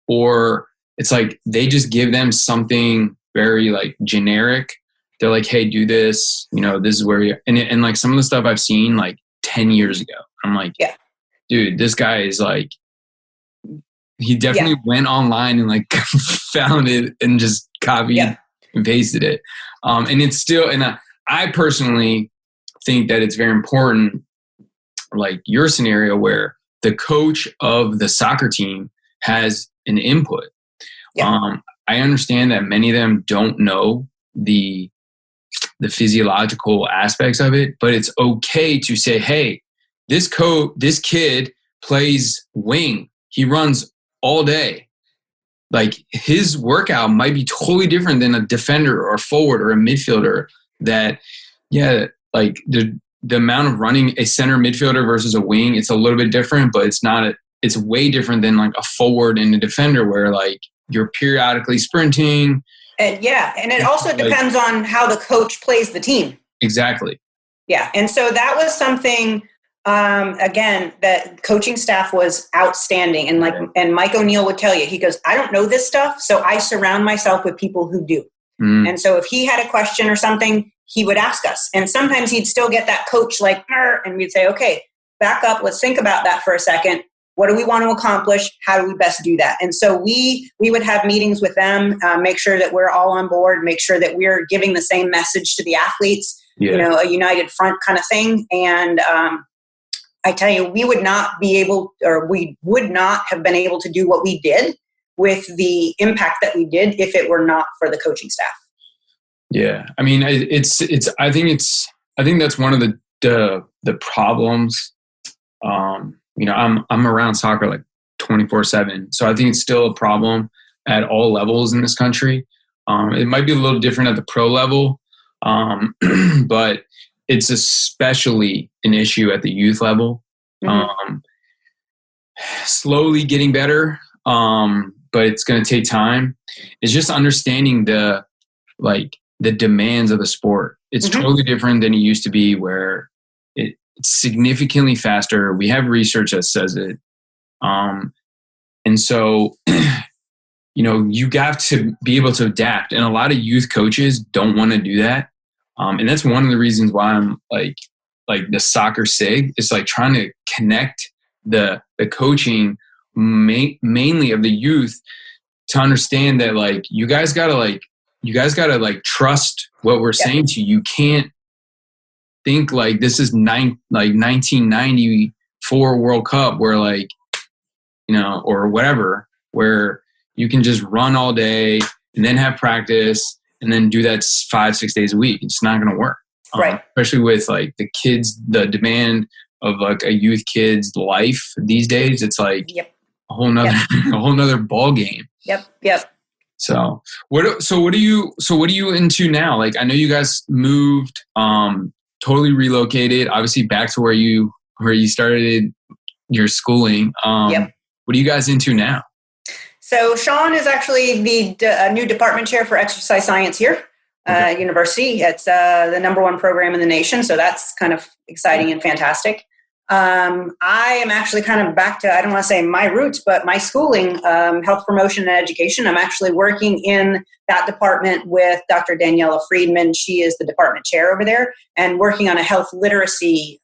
or it's like they just give them something very like generic. They're like, hey, do this, this is where you, and like some of the stuff I've seen like 10 years ago. I'm like, dude, this guy is like, he definitely went online and like found it and just copied and pasted it. And it's still, and I personally think that it's very important, like your scenario where the coach of the soccer team has an input. I understand that many of them don't know the physiological aspects of it, but it's okay to say, hey, this kid plays wing. He runs all day. Like his workout might be totally different than a defender or a forward or a midfielder that, like the amount of running a center midfielder versus a wing, it's a little bit different, but it's way different than like a forward and a defender where like you're periodically sprinting. And it also depends on how the coach plays the team. Exactly. Yeah. And so that was something, again, that coaching staff was outstanding. And and Mike O'Neill would tell you, he goes, I don't know this stuff, so I surround myself with people who do. And so if he had a question or something, he would ask us. And sometimes he'd still get that coach like, and we'd say, okay, back up. Let's think about that for a second. What do we want to accomplish? How do we best do that? And so we would have meetings with them, make sure that we're all on board, make sure that we're giving the same message to the athletes, a united front kind of thing. And I tell you, we would not have been able to do what we did with the impact that we did if it were not for the coaching staff. Yeah. I mean, I think that's one of the problems. I'm around soccer like 24/7. So I think it's still a problem at all levels in this country. It might be a little different at the pro level, but it's especially an issue at the youth level. Slowly getting better, but it's going to take time. It's just understanding the demands of the sport. It's totally different than it used to be, where it's significantly faster. We have research that says it. And so, you got to be able to adapt. And a lot of youth coaches don't want to do that. And that's one of the reasons why I'm like the soccer SIG is like trying to connect the coaching mainly of the youth to understand that like you guys gotta trust what we're saying to you. You can't think like this is 1994 World Cup where or whatever, where you can just run all day and then have practice and then do that 5-6 days a week. It's not going to work. Right. Especially with like the kids, the demand of like a youth kid's life these days. It's like a whole nother ball game. Yep. So what are you into now? Like, I know you guys moved, totally relocated, obviously back to where you started your schooling. Yep. What are you guys into now? So Sean is actually the new department chair for exercise science here at university. It's the #1 program in the nation. So that's kind of exciting and fantastic. I am actually kind of back to, I don't want to say my roots, but my schooling, health promotion and education. I'm actually working in that department with Dr. Daniela Friedman. She is the department chair over there, and working on a health literacy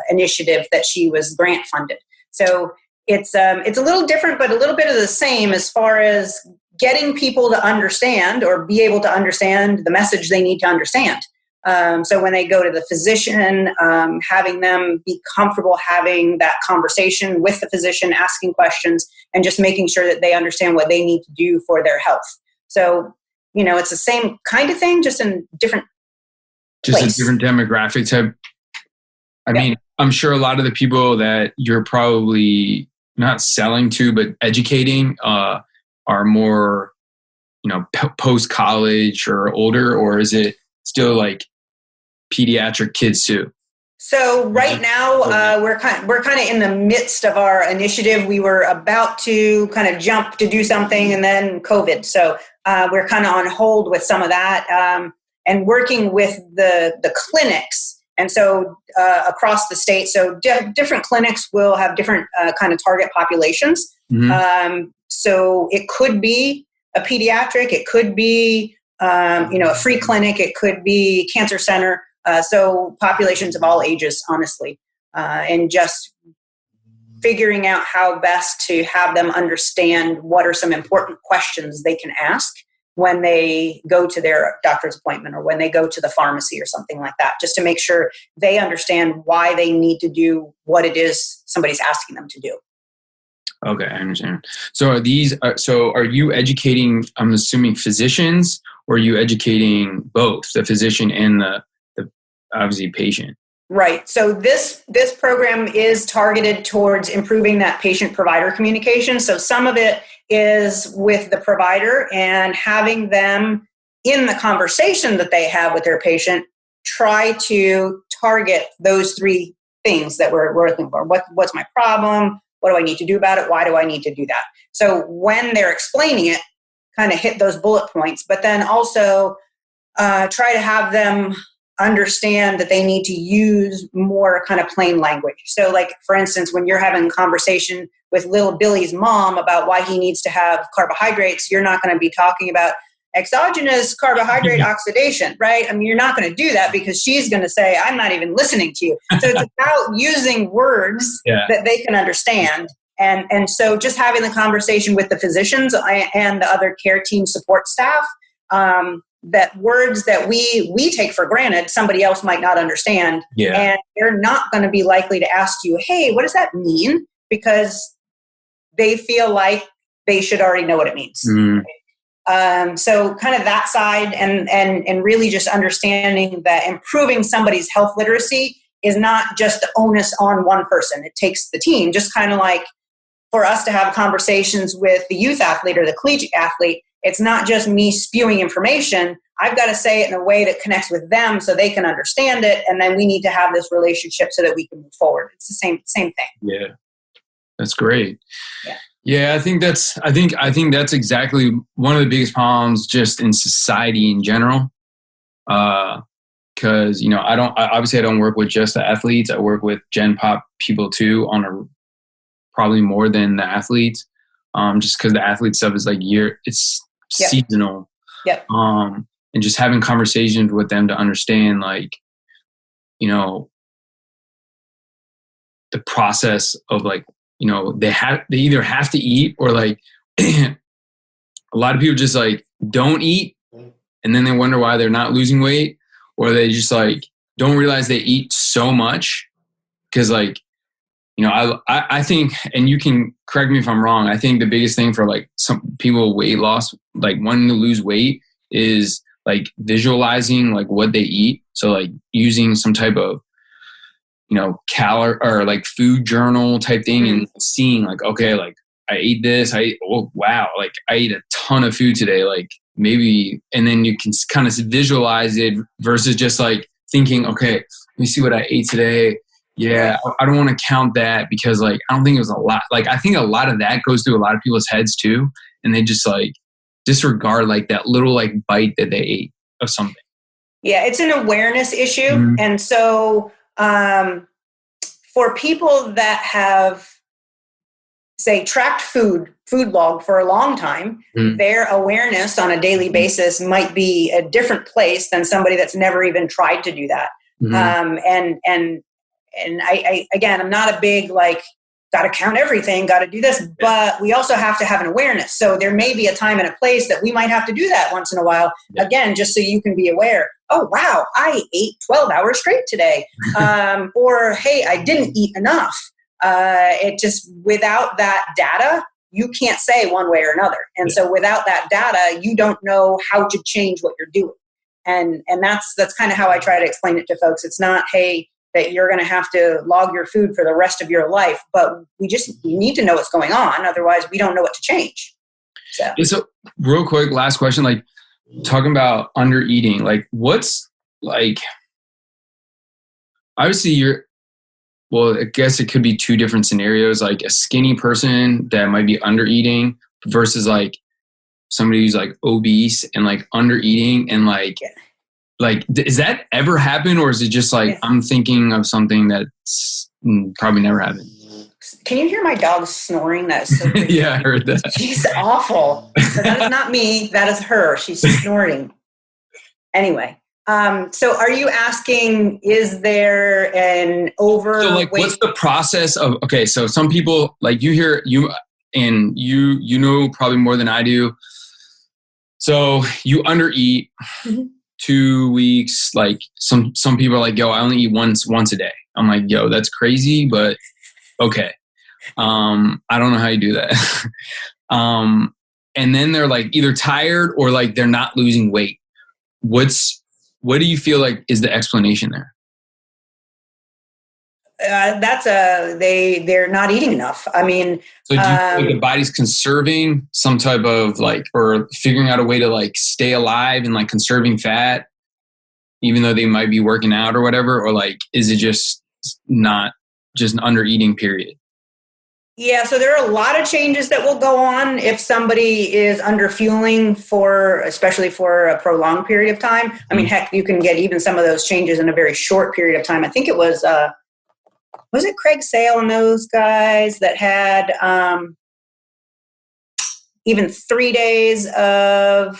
initiative that she was grant funded. So it's a little different, but a little bit of the same as far as getting people to understand or be able to understand the message they need to understand. So when they go to the physician, having them be comfortable having that conversation with the physician, asking questions, and just making sure that they understand what they need to do for their health. So, it's the same kind of thing, just in different place. A different demographic type. I mean, I'm sure a lot of the people that you're probably not selling to, but educating are more, post-college or older, or is it still like pediatric kids too? So right now, we're kind of in the midst of our initiative. We were about to kind of jump to do something, and then COVID. So we're kind of on hold with some of that, and working with the clinics. And so across the state, so different clinics will have different kind of target populations. Mm-hmm. So it could be a pediatric, it could be a free clinic, it could be cancer center. So populations of all ages, honestly, and just figuring out how best to have them understand what are some important questions they can ask when they go to their doctor's appointment or when they go to the pharmacy or something like that, just to make sure they understand why they need to do what it is somebody's asking them to do. Okay, I understand. So are you educating, I'm assuming, physicians, or are you educating both the physician and the obviously patient? Right. So this program is targeted towards improving that patient-provider communication. So some of it is with the provider and having them, in the conversation that they have with their patient, try to target those 3 things that we're looking for. What's my problem? What do I need to do about it? Why do I need to do that? So when they're explaining it, kind of hit those bullet points, but then also try to have them understand that they need to use more kind of plain language. So like, for instance, when you're having a conversation with little Billy's mom about why he needs to have carbohydrates, you're not going to be talking about exogenous carbohydrate oxidation, right? I mean, you're not going to do that because she's going to say, I'm not even listening to you. So it's about using words that they can understand. And so just having the conversation with the physicians and the other care team support staff, that words that we take for granted, somebody else might not understand. Yeah. And they're not going to be likely to ask you, hey, what does that mean? Because they feel like they should already know what it means. Mm. So kind of that side and really just understanding that improving somebody's health literacy is not just the onus on one person. It takes the team, just kind of like for us to have conversations with the youth athlete or the collegiate athlete. It's not just me spewing information. I've got to say it in a way that connects with them so they can understand it. And then we need to have this relationship so that we can move forward. It's the same thing. Yeah. That's great. Yeah. I think that's exactly one of the biggest problems just in society in general. Cause I don't work with just the athletes. I work with Gen Pop people too probably more than the athletes. Just cause the athlete stuff is like it's seasonal. Yep. And just having conversations with them to understand, like, the process of like, they either have to eat or like a lot of people just like don't eat and then they wonder why they're not losing weight, or they just like don't realize they eat so much. Cause like, I think, and you can correct me if I'm wrong, I think the biggest thing for like some people weight loss, like wanting to lose weight, is like visualizing like what they eat. So like using some type of, calorie or like food journal type thing and seeing like, okay, like I ate this, oh wow, like I ate a ton of food today, like maybe, and then you can kind of visualize it versus just like thinking, okay, me see what I ate today. Yeah, I don't want to count that because like, I don't think it was a lot. Like, I think a lot of that goes through a lot of people's heads too. And they just like disregard like that little like bite that they ate of something. Yeah, it's an awareness issue. And so for people that have, say, tracked food log for a long time, their awareness on a daily basis might be a different place than somebody that's never even tried to do that. And I again, I'm not a big like, got to count everything, got to do this, but we also have to have an awareness. So there may be a time and a place that we might have to do that once in a while. Again, just so you can be aware. Oh, wow, I ate 12 hours straight today. Or, hey, I didn't eat enough. It just, without that data, you can't say one way or another. And so without that data, you don't know how to change what you're doing. And that's kind of how I try to explain it to folks. It's not, hey, that you're going to have to log your food for the rest of your life, but we need to know what's going on. Otherwise, we don't know what to change. So real quick, last question, like talking about under eating, like what's like, obviously I guess it could be two different scenarios, like a skinny person that might be under eating versus like somebody who's like obese and like under eating and like, like, does that ever happen, or is it just like I'm thinking of something that's probably never happened? Can you hear my dog snoring? That's so creepy. Yeah, I heard that. She's awful. So that is not me. That is her. She's snoring. Anyway, so are you asking, is there an overweight? So, like, what's the process of? Okay, so some people like you know probably more than I do. So you undereat. 2 weeks, like some people are like, yo, I only eat once a day. I'm like, yo, that's crazy, but okay. I don't know how you do that. And then they're like either tired or like they're not losing weight. What do you feel like is the explanation there? They're not eating enough. I mean, so do you feel like the body's conserving some type of like, or figuring out a way to like stay alive and like conserving fat, even though they might be working out or whatever? Or like, is it just not just an under eating period? Yeah. So there are a lot of changes that will go on if somebody is under fueling especially for a prolonged period of time. I mean, heck, you can get even some of those changes in a very short period of time. I think it was it Craig Sale and those guys that had even 3 days of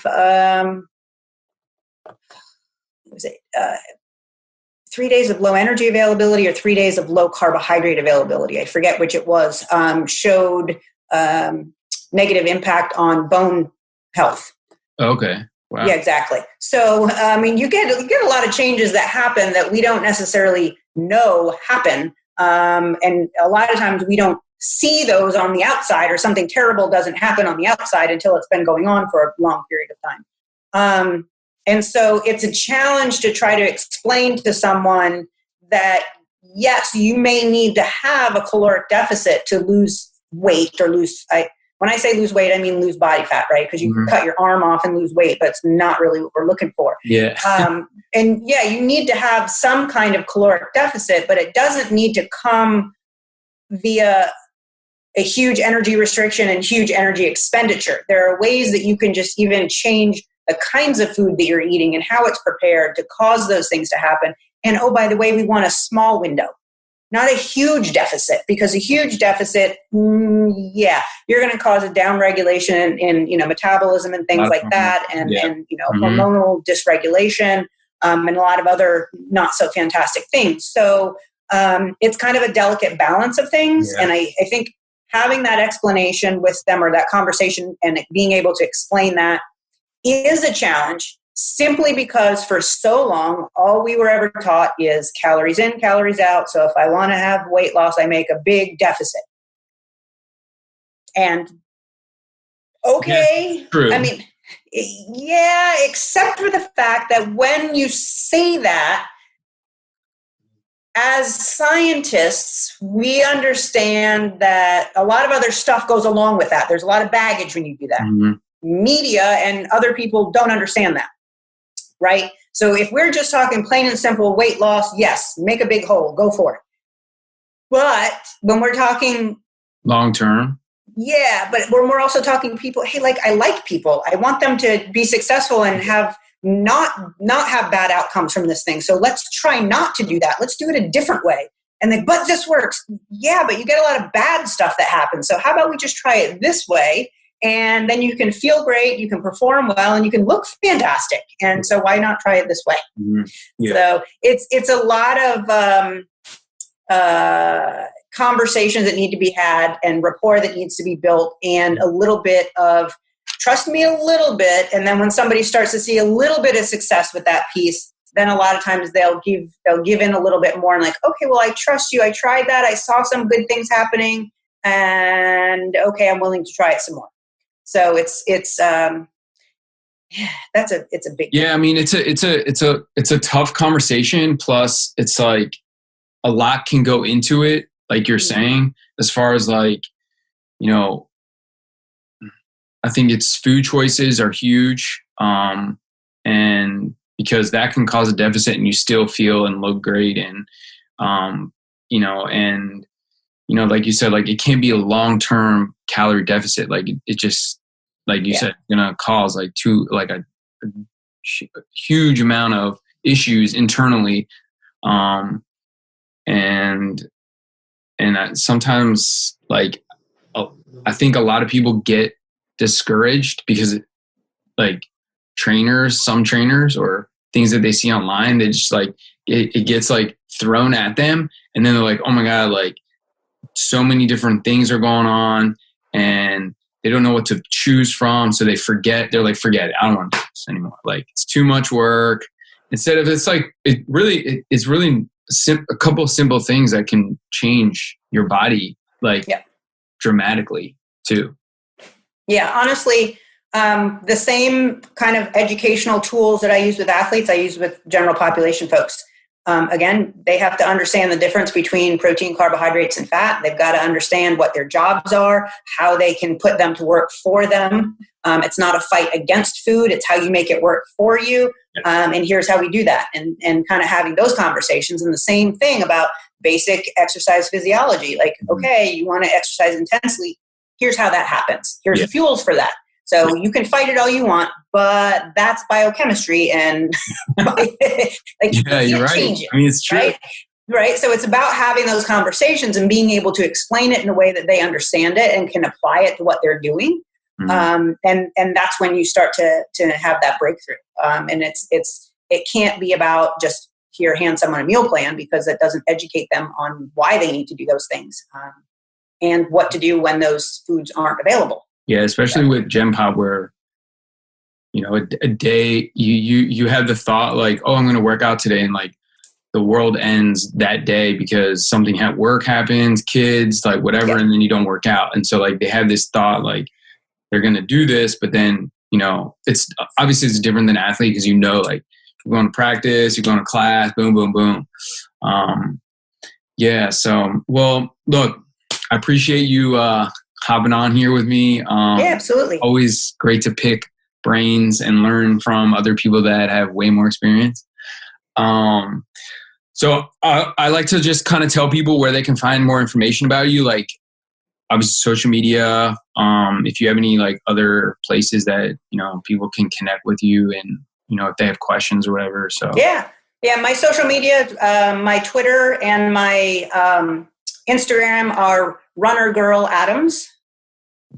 3 days of low energy availability or 3 days of low carbohydrate availability, I forget which it was, showed negative impact on bone health. Okay. Wow. Yeah, exactly. So, I mean, you get a lot of changes that happen that we don't necessarily know happen. And a lot of times we don't see those on the outside, or something terrible doesn't happen on the outside until it's been going on for a long period of time. And so it's a challenge to try to explain to someone that, yes, you may need to have a caloric deficit to lose weight or when I say lose weight, I mean lose body fat, right? Because you can cut your arm off and lose weight, but it's not really what we're looking for. Yeah. And yeah, you need to have some kind of caloric deficit, but it doesn't need to come via a huge energy restriction and huge energy expenditure. There are ways that you can just even change the kinds of food that you're eating and how it's prepared to cause those things to happen. And oh, by the way, we want a small window, not a huge deficit, because a huge deficit, you're going to cause a downregulation in metabolism and things like that, and hormonal dysregulation, and a lot of other not so fantastic things. So it's kind of a delicate balance of things, and I think having that explanation with them, or that conversation, and being able to explain that is a challenge, simply because for so long, all we were ever taught is calories in, calories out. So if I want to have weight loss, I make a big deficit. And okay, true. I mean, yeah, except for the fact that when you say that, as scientists, we understand that a lot of other stuff goes along with that. There's a lot of baggage when you do that. Media and other people don't understand that, right? So if we're just talking plain and simple weight loss, yes, make a big hole, go for it. But when we're talking long term, yeah, but when we're also talking people, hey, like I like people. I want them to be successful and have not have bad outcomes from this thing. So let's try not to do that. Let's do it a different way. And like, but this works. Yeah, but you get a lot of bad stuff that happens. So how about we just try it this way? And then you can feel great, you can perform well, and you can look fantastic. And so why not try it this way? Mm-hmm. Yeah. So it's a lot of conversations that need to be had and rapport that needs to be built, and a little bit of trust me a little bit. And then when somebody starts to see a little bit of success with that piece, then a lot of times they'll give in a little bit more and like, okay, well, I trust you. I tried that. I saw some good things happening, and okay, I'm willing to try it some more. So it's a big yeah. I mean, it's a tough conversation. Plus, it's like a lot can go into it, like you're saying, as far as like, you know, I think it's food choices are huge, and because that can cause a deficit, and you still feel and look great, and you know, and you know, like you said, like it can be a long-term calorie deficit. Like it just, like you said, gonna cause like a huge amount of issues internally. And sometimes like, I think a lot of people get discouraged because like some trainers or things that they see online, they just like, it gets like thrown at them. And then they're like, oh my God, like, so many different things are going on and they don't know what to choose from. So they forget. They're like, forget it. I don't want to do this anymore. Like it's too much work. Instead of it's like, it's really a couple of simple things that can change your body like dramatically too. Yeah. Honestly, the same kind of educational tools that I use with athletes, I use with general population folks. Again, they have to understand the difference between protein, carbohydrates, and fat. They've got to understand what their jobs are, how they can put them to work for them. It's not a fight against food. It's how you make it work for you. And here's how we do that. And kind of having those conversations. And the same thing about basic exercise physiology. Like, okay, you want to exercise intensely. Here's how that happens. Here's the fuels for that. So you can fight it all you want, but that's biochemistry, and like you're right. Change it, I mean, it's true, right? So it's about having those conversations and being able to explain it in a way that they understand it and can apply it to what they're doing. And that's when you start to have that breakthrough. And it can't be about just here, hand someone a meal plan, because it doesn't educate them on why they need to do those things and what to do when those foods aren't available. Yeah, especially with Gen Pop, where you know a day you have the thought like, oh, I'm going to work out today, and like the world ends that day because something at work happens, kids, like whatever, and then you don't work out. And so like they have this thought like they're going to do this, but then you know it's obviously it's different than athlete because you know like you're going to practice, you're going to class, boom, boom, boom. So well, look, I appreciate you hopping on here with me. Absolutely. Always great to pick brains and learn from other people that have way more experience. So I like to just kind of tell people where they can find more information about you, like obviously social media. If you have any like other places that, you know, people can connect with you and, you know, if they have questions or whatever. So yeah, my social media, my Twitter and my Instagram are Runner Girl Adams.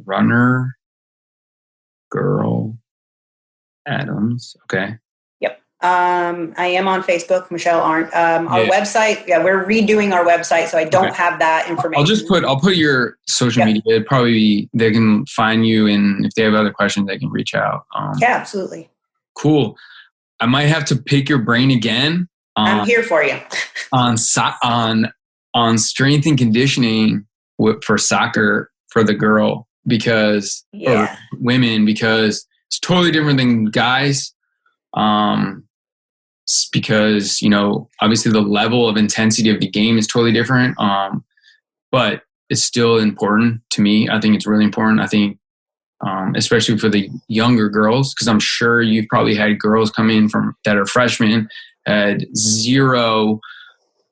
Runner Girl Adams. Okay. Yep. I am on Facebook, Michelle Arent. Our website, we're redoing our website, so I don't have that information. I'll put your social media. It'd probably be, they can find you, and if they have other questions, they can reach out. Absolutely. Cool. I might have to pick your brain again. I'm here for you. on strength and conditioning for soccer for the girl, because or women, because it's totally different than guys. Because, you know, obviously the level of intensity of the game is totally different. But it's still important to me. I think it's really important. I think especially for the younger girls, because I'm sure you've probably had girls come in that are freshmen, had zero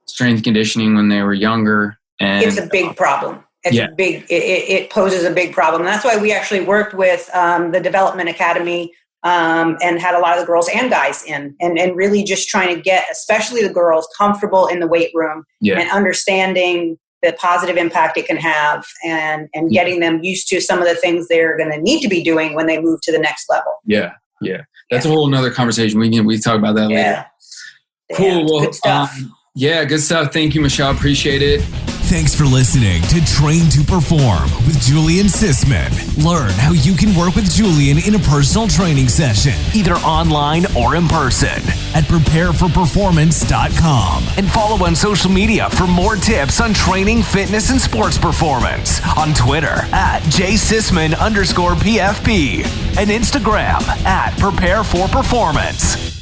strength conditioning when they were younger. And it's a big problem. It poses a big problem. And that's why we actually worked with the Development Academy and had a lot of the girls and guys in, and really just trying to get, especially the girls, comfortable in the weight room and understanding the positive impact it can have, and getting them used to some of the things they're going to need to be doing when they move to the next level. That's a whole nother conversation. We talk about that later. Cool. Well, good stuff. Good stuff. Thank you, Michelle. Appreciate it. Thanks for listening to Train to Perform with Julian Sisman. Learn how you can work with Julian in a personal training session, either online or in person, at prepareforperformance.com. And follow on social media for more tips on training, fitness, and sports performance. On Twitter @jsisman_PFP and Instagram @prepareforperformance.